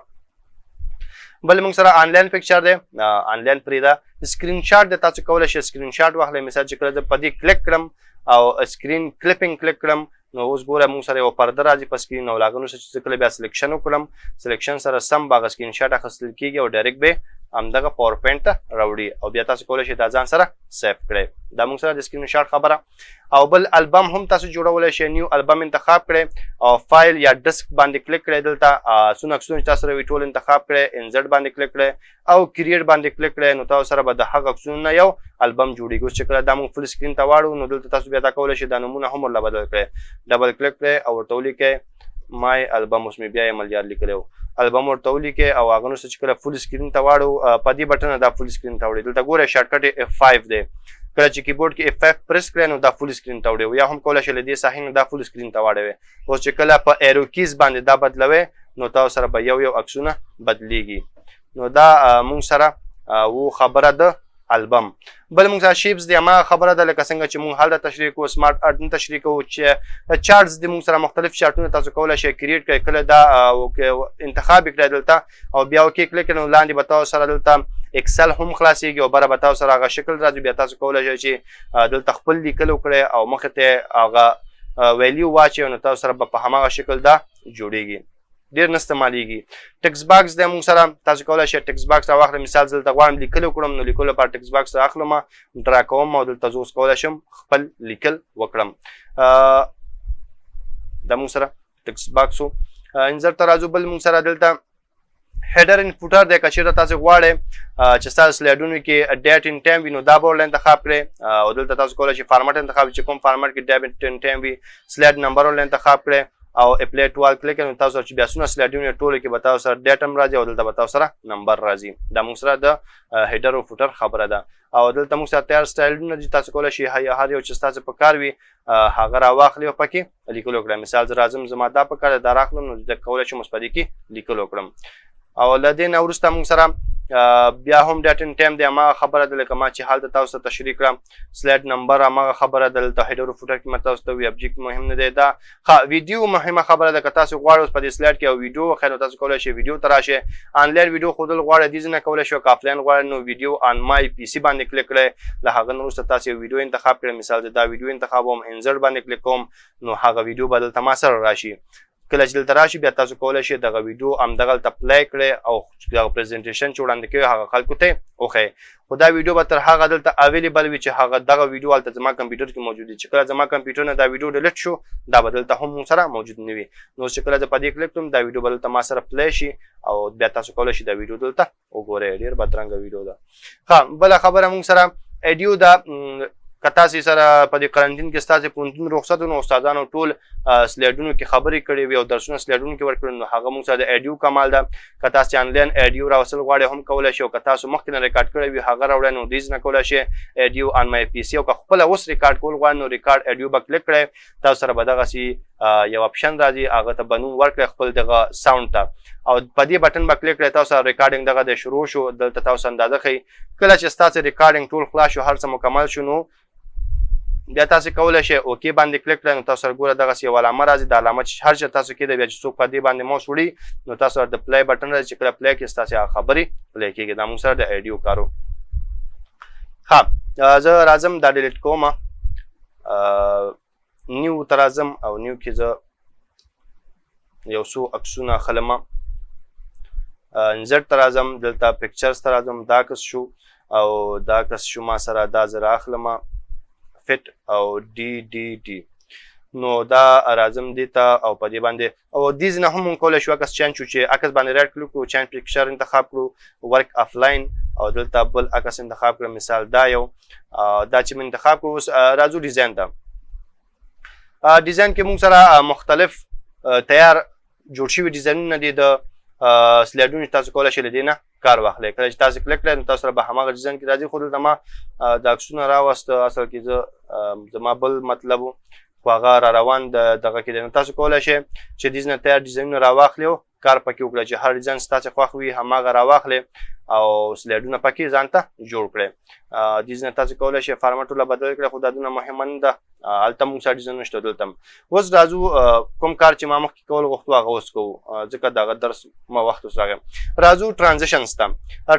بل موږ سره آنلاین پکچر دی آنلاین پرېږده. سکرین شاټ دی تاسو کولی شئ سکرین شاټ واخلئ. مثال چې کله زه په دې کلیک کړم او سکرین کلیپینګ کلیک کړم نو اوس ګوره موږ سره یو پرده راځي په سکرین او له هغه وروسته چې زه کله بیا سلیکشن وکړم سلیکشن سره سم به هغه سکرین شاټ اخیستل کېږي او ډایرکټ به همدغه پاور پوینټ ته راوړي او بیا تاسو کولی شئ دا ځان سره سیف کړئ. دا موږ سره د سکرین شاټ خبره. او بل البم هم تاسو جوړولی شئ. نیو البم انتخاب کړئ او فایل یا ډسک باندې کلیک کړئ. دلته څونه عکسونه چې تاسو سره وي ټول انتخاب کړئ انزرټ باندې کلیک کړئ او کریټ باندې کلیک کړئ نو تاسو سره به د هغه عکسونو نه یو البم جوړېږي. اوس چې کله دا موږ فل سکرین ته واړو نو دلته تاسو بیا دا کولی شئ دا نومونه هم ورله بدل کړئ. ډبل کلیک کړئ او ورته ولیکئ مای البم. اوس مې بیا یې ملیار لیکلی و البم ورته ولیکئ او هغه وروسته چې کله فل سکرین ته واړو په دې بټنه دا فل سکرین ته وړئ. دلته ګورئ شارټکټ یې F5 دی. کله چې کیبورډ کې F5 پریس کړئ نو دا فل سکرین ته وړئ یا هم کولی شئ له دې ساحې نه دا فل سکرین ته واړوئ. اوس چې کله په ایرو کیز باندې دا بدلوئ نو تاسو سره به یو عکسونه بدلیږي. نو دا موږ سره و خبره ده البم. بل موږ سره شیپس دی هماغه خبره ده لکه څنګه چې موږ هلته تشریح کوو سمارټ ارټ نه تشریح کوو چې چارټس دي موږ سره مختلف چارټونه تاسو کولی شئ کریټ کړئ. کله دا انتخاب یې کړئ دلته او بیا اوکې کلیک کړئ نو لاندې به تاسو سره دلته اکسل هم خلاصېږي او بره به تاسو سره هغه شکل راځي. بیا تاسو کولی شئ چې دلته خپل لیکل وکړئ او مخې ته هغه ویلیو واچوئ نو تاسو سره به په هماغه شکل دا جوړېږي ډېر نه استعمالیږي. ټکس باکس دی موږ سره تاسو کولی شئ ټکس باکس راواخلئ. مثال زه دلته غواړم لیکل وکړم نو لیکلو لپاره ټکس باکس رااخلم ډرا کوم او دلته زه اوس کولی شم خپل لیکل وکړم. دا موږ سره ټکس باکس و. انزر ته راځو. بل موږ سره دلته هیډر ان فوټر دی. که چېرته تاسو غواړئ چې ستاسو سلایډونو کې ډیټ ان ټایم وي نو دا به ورله انتخاب کړئ او دلته تاسو کولی شئ فارمټ انتخاب چې کوم فارمټ کې ډیټ ان ټایم وي سلایډ نمبر ورله انتخاب کړئ او اپلای ټو آل کلیک نو تاسو چې بیا څونه سلایډونه ټولو کې به تاسو سره ډیټ هم راځي او دلته به تاسو سره نمبر راځي. دا موږ سره د هیډر او فوټر خبره ده. او دلته موږ سره تیار سټایلونه دي تاسو کولی شئ هر یو چې ستاسو په کار وي هغه راواخلئ او پکې لیکل وکړئ. مثال زه راځم زما دا په کار دا راخلم نو زه کولی شم اوس په دې کې لیکل وکړم. او له دې نه وروسته موږ سره بیا هم ډیټ ان ټایم دی هماغه خبره ده لکه ما چې هلته تاسو ته تشریح کړم سلاید نمبر هماغه خبره ده دلته هیډر او فوټر کې ما تاسو ته وي ابجیکټ مهم نه دی دا ویډیو مهمه خبره ده که تاسو غواړئ اوس په دې سلاید کې یو ویډیو وښیئ نو تاسو کولی شئ ویډیو ته راشئ آنلاین ویډیو ښودل غواړئ دې ځای نه کولی شئ که آفلاین غواړئ نو ویډیو آن مای پي سي باندې کلیک کړئ له هغه نه وروسته تاسو یو ویډیو انتخاب کړئ مثال زه دا ویډیو انتخابوم انزرټ باندې کلیک کوم نو هغه ویډیو به دلته ما سره راشي کله چې دلته راشي بیا تاسو کولی شئ دغه ویډیو همدغلته پلی کړئ او دغه پرزنټیشن چې وړاندې کوئ هغه خلکو ته وښیئ خو دا ویډیو به تر هغه دلته اویلیبل وي چې هغه دغه ویډیو هلته زما کمپیوټر کې موجود وي چې کله زما کمپیوټر نه دا ویډیو ډیلیټ شو دا به دلته هم سره موجود نه وي نو چې کله زه په دې کلیک کړم دا ویډیو به دلته ما سره پلی شي او بیا تاسو کولی شئ دا ویډیو دلته وګورئ ډېر بدرنګه ویډیو ده ښه بله خبره موږ سره ایډیو ده که تاسې سره په دې قرنټین کې ستاسې پوهنتون رخصت نو استادانو ټول سلایډونو کې خبرې کړې وي او درسونه سلایډونو کې ورکړي نو هغه موږ سره د ایډیو کمال ده که تاسې آنلاین ایډیو راوستل غواړئ هم کولی شئ او که تاسو مخکې نه ریکارډ کړی وي هغه راوړئ نو دې نه کولی شئ ایډیو آن مای پي سي او که خپله اوس ریکارډ کول غواړئ نو ریکارډ ایډیو به کلیک کړئ تاسو سره به دغسې یو اپشن راځي هغه ته به نوم ورکړئ خپل دغه ساوند ته او په دې بټن به کلیک کړئ تاسو سره ریکارډینګ دغه د شروع شو دلته تاسو اندازه ښیي کله چې ستاسې ریکارډینګ ټول خلاص شو هر څه مکمل شو نو بیا تاسو کولی شئ اوکې باندې کلیک کړئ نو تاسو سره ګوره دغسې یو علامه راځي د علامه چې هر چېرته تاسو کېدی بیا چې څوک په دې باندې موس وړي نو تاسو سره د پلی بټن راځي چې کله پلی کړئ ستاسې هغه خبرې پلی کېږي دا موږ سره د ایډیو کارو ښه زه راځم دا ډیلیټ کوم نیو ته راځم او نیو کې زه یو څو عکسونه اخلم انزرټ ته راځم دلته پکچرز ته راځم دا عکس شو او دا عکس شو ما سره دا زه رااخلم فټ او ډي ډي ډي نو دا راځم دې ته او په دې باندې او دې ځای نه هم موږ کولی شو عکس چینج شو چې عکس باندې رایټ کلیک کړو چینج پکچر انتخاب کړو ورک آفلاین او دلته بل عکس انتخاب کړو مثال دا یو دا چې مې انتخاب کړو اوس راځو ډیزاین ته ډیزاین کې موږ سره مختلف تیار جوړ شوي ډیزاینونه دي د سلایډونو چې تاسو کولی شئ له دې نه کار واخلئ کله چې تاسو کلیک کړئ نو تاسو سره به هماغه ډیزاین کې راځي خو دلته ما د عکسونه راوسته اصل کې زه زما بل مطلب و خو هغه را روان دغه کې دی نو تاسو کولی شئ چې دې نه تیار ډیزاینونه راواخلئ او کار پکې وکړئ چې هر ډیزاین ستاسې خوښ وي هماغه راواخلئ او سلایډونه پکې ځان ته جوړ کړئ دې نه تاسو کولی شئ فارمټونه بدل کړئ خو دا دونه مهمه نه ده هلته موږ سره ډیزاین نشته دلته اوس راځو کوم کار چې ما مخکې کول غوښتو هغه اوس کوو ځکه دغه درس ما وخت اوس راغی راځو ټرانزیشنز ته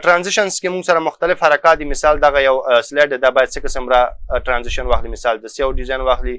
ټرانزیشنز کې موږ سره مختلف حرکات دي مثال دغه یو سلایډ دا باید څه قسم را ټرانزیشن واخلي مثال داسې یو ډیزاین واخلي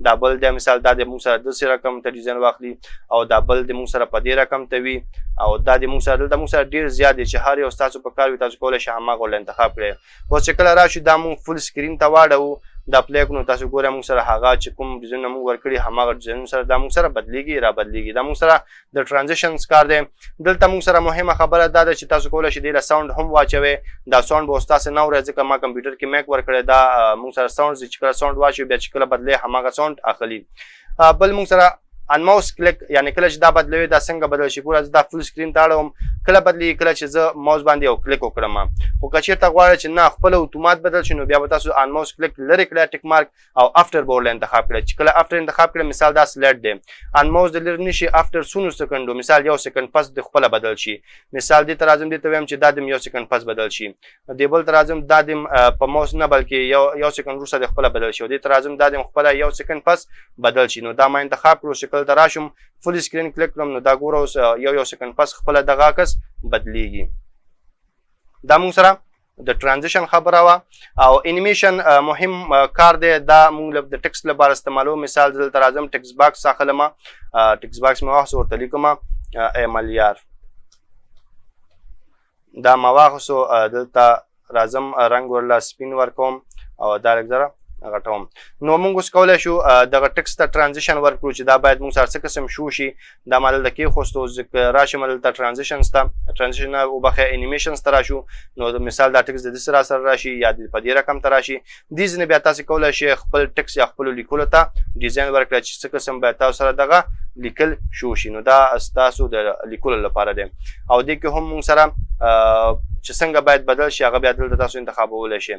دا بل دی مثال دا د موږ سره داسې رقم ته ډیزاین واخلي او دا بل د موږ سره په دې رقم ته وي او دا د موږ سره دلته موږ سره ډېر زیات دی چې هر یو ستاسو په کار وي تاسو کولی شئ هماغه ورله انتخاب کړئ اوس چې کله راشو دا موږ فل سکرین ته واړوو دا پلی کړو تاسو ګورئ موږ سره هغه چې کوم ډیزاینونه موږ ورکړي هماغه ډیزاینونه سره دا موږ سره بدلیږي را بدلیږي دا موږ سره د ټرانزیشنز کار دی دلته موږ سره مهمه خبره دا ده چې تاسو کولی شئ دې له ساوند هم واچوئ دا ساوند به اوس تاسې نه اورئ ځکه ما کمپیوټر کې میک ورکړی دا موږ سره ساوند چې کله ساوند واچوئ بیا چې کله بدلی هماغه ساوند اخلي بل موږ سره ان ماوس کلیک یعنی کله چې دا بدلوي دا څنګه بدل شي ګوره زه دا فل سکرین ته اړوم کله بدلېږي کله چې زه ماوس باندې یو کلیک وکړم خو که چېرته غواړئ چې نه خپله اتومات بدل شي نو بیا به تاسو ان ماوس کلیک لرې کړئ ټیک مارک او افټر به ورله انتخاب کړئ چې کله افټر انتخاب کړئ مثال دا سلایډ دی ان ماوس د لرې نه شي افټر څونو سکنډو مثال یو سکنډ پس د خپله بدل شي مثال دې ته راځم دې ته وایم چې دا دم یو سکنډ پس بدل شي دې بل ته راځم دا دم په ماوس نه بلکې یو سکنډ وروسته د خپله بدل شي دې ته راځم دا دم خپله یو سکنډ پس بدل شي نو دا ما انتخاب کړو چې کله ته راشم فل سکرین کلیک کړم نو دا ګوره اوس یو سکنډ پس خپله دغه عکس بدلیږي دا موږ سره د ټرانزیشن خبره وه او انیمیشن مهم کار دی دا موږ د ټکس لپاره استعمالو مثال دلته راځم ټکس باکس اخلم ټکس باکس مې واخیستو ورته لیکم ایملیار دا ما واخیستو دلته راځم رنګ ورله سپین ورکوم او دا لږ ذره غټوم نو موږ اوس کولی شو دغه ټکس ته ټرانزیشن ورکړو چې دا باید موږ سره څه قسم شو شي دا ما دلته کېښوستو راشم دلته ټرانزیشنز ته ټرانزیشن وبخښئ انیمیشنز ته راشو نو مثال دا ټکس د داسې را سره راشي یا په دې رقم ته راشي دې ځینې بیا تاسې کولی شئ خپل ټکس یا خپلو لیکلو ته ډیزاین ورکړئ چې څه قسم باید تاسو سره دغه لیکل شو شي نو دا ستاسو د لیکلو لپاره دی او دې کې هم موږ سره چې څنګه باید بدل شي هغه بیا دلته تاسو انتخابولی شئ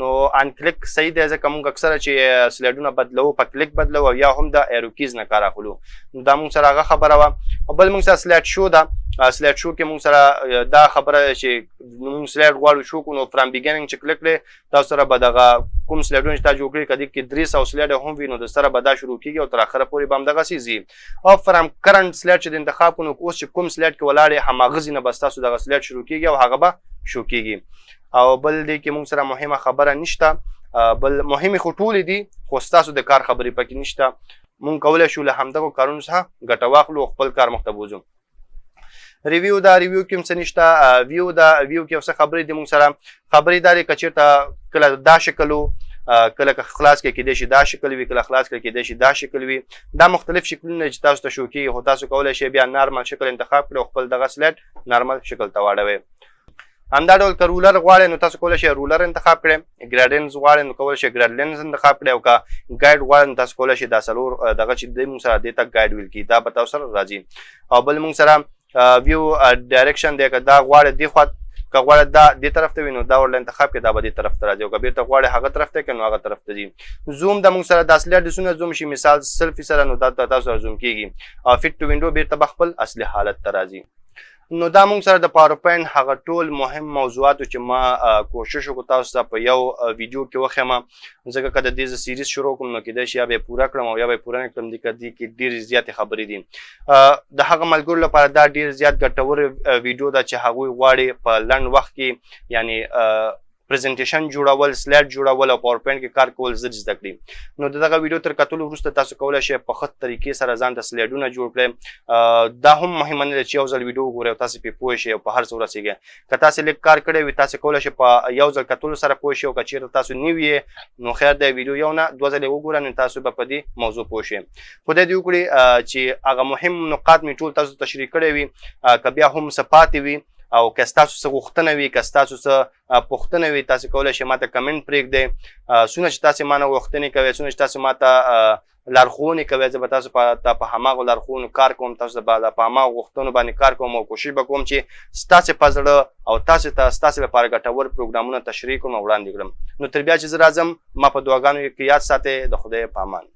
نو ان کلیک صحیح دی ځکه موږ اکثره چې سلایډونه بدلوو په کلیک بدلوو او یا هم د ایرو کیز نه کار اخلو نو دا موږ سره هغه خبره وه او بل موږ سره سلایډ شو ده سلایډ شو کې موږ سره دا خبره چې موږ سلایډ غواړو شو کو نو فرام بیګیننګ چې کلیک کړئ تاسو سره به دغه کوم سلایډونه چې تا جوړ کړي کدی کې 300 سلایډ هم وي نو د سره به دا شروع کیږي او تر اخره پورې به همدغسې ځي او فرام کرنټ سلایډ چې د انتخاب کړو اوس چې کوم سلایډ کې ولاړ هماغه ځینه بس تاسو دغه سلایډ شروع کیږي او هغه به شو کیږي او بل دی کې موږ سره مهمه خبره نشته بل مهمه خو ټولې دي خو ستاسو د کار خبرې پکې نشته مونږ کولی شو له همدغو کارونو څخه ګټه واخلو او خپل کار مخ ته بوځو ریویو دا ریویو کې هم څه نشته ویو دا ویو کې څه خبرې دي مونږ سره خبرې دا دی که چېرته کله دا شکل کله که خلاص کې کېدای شي دا شکل وي کله خلاص کې کېدای شي دا شکل وي دا مختلف شکلونه چې تاسو ته شو کېږي خو تاسو کولی شئ بیا نارمل شکل انتخاب کړئ او خپل دغه سلایډ نارمل شکل ته واړوئ همدا ډول که رولر غواړئ نو تاسو کولی شئ رولر انتخاب کړئ ګریډینز غواړئ نو کولی شئ ګریډلینز انتخاب کړئ او که ګایډ غواړئ نو تاسو کولی شئ دا څلور دغه چې دی موږ سره دې ته ګایډ ویل کېږي دا به تاسو سره راځي او بل موږ سره ویو ډایرکشن دی که دا غواړئ دې خوا که غواړئ دا دې طرف ته وي نو دا ورله انتخاب کړئ دا به دې طرف ته راځي او که بیرته غواړئ هغه طرف ته کړئ نو هغه طرف ته ځي زوم د موږ سره دا سلایډ زوم شي مثال سلفي سره نو دا تاسو سره زوم کېږي او فټ ټو وینډو بیرته به خپل اصلي حالت ته راځي نو دا موږ سره د پاور پوینټ هغه ټول مهم موضوعاتو چې ما کوشش وکړو تاسو ته په یو ویډیو کې وښیم ځکه که د دې زه سیریز شروع کړم نو کیدای شي یا به یې پوره کړم او یا به یې پوره نه کړم دې کې ډېرې زیاتې خبرې دي د هغه ملګرو لپاره دا ډېر زیات ګټور ویډیو ده چې هغوی غواړي په لنډ وخت کې یعنې پريزينټيشن جوړول سلایډ جوړول او پاور پوینټ کې کار کول زر زده کړي نو دغه ویډیو تر کتلو وروسته تاسو کولی شئ په ښه طریقې سره ځان ته سلایډونه جوړ کړئ دا هم مهمه نه ده چې یو ځل ویډیو وګورئ او تاسې پرې پوه شئ او په هر څه ورسېږئ که تاسې لږ کار کړی وي تاسې کولی شئ په یو ځل کتلو سره پوه شئ او که چېرته تاسو نوي یې نو خیر دی ویډیو یو نه دوه ځلې وګوره نو تاسو به په دې موضوع پوه شئ خدای دې وکړي چې هغه مهم نقاط مې ټول تاسو تشریح کړی وي که بیا هم څه پاتې وي او که ستاسو څه غوښتنه وي که ستاسو څه پوښتنه وي تاسې کولی شئ ما ته کمنټ پرېږدئ څومره چې تاسې ما نه غوښتنې کوئ څومره چې تاسې ما ته لارښوونې کوئ زه به تاسو ته په هماغو لارښوونو کار کوم تاسو به په هماغو غوښتنو باندې کار کوم او کوشش به کوم چې ستاسې په زړه او تاسې ته ستاسې لپاره ګټور پروګرامونه تشریح کړم او وړاندې کړم نو تر بیا چې زه راځم ما په دعاګانو کې یاد ساتئ د خدای په امان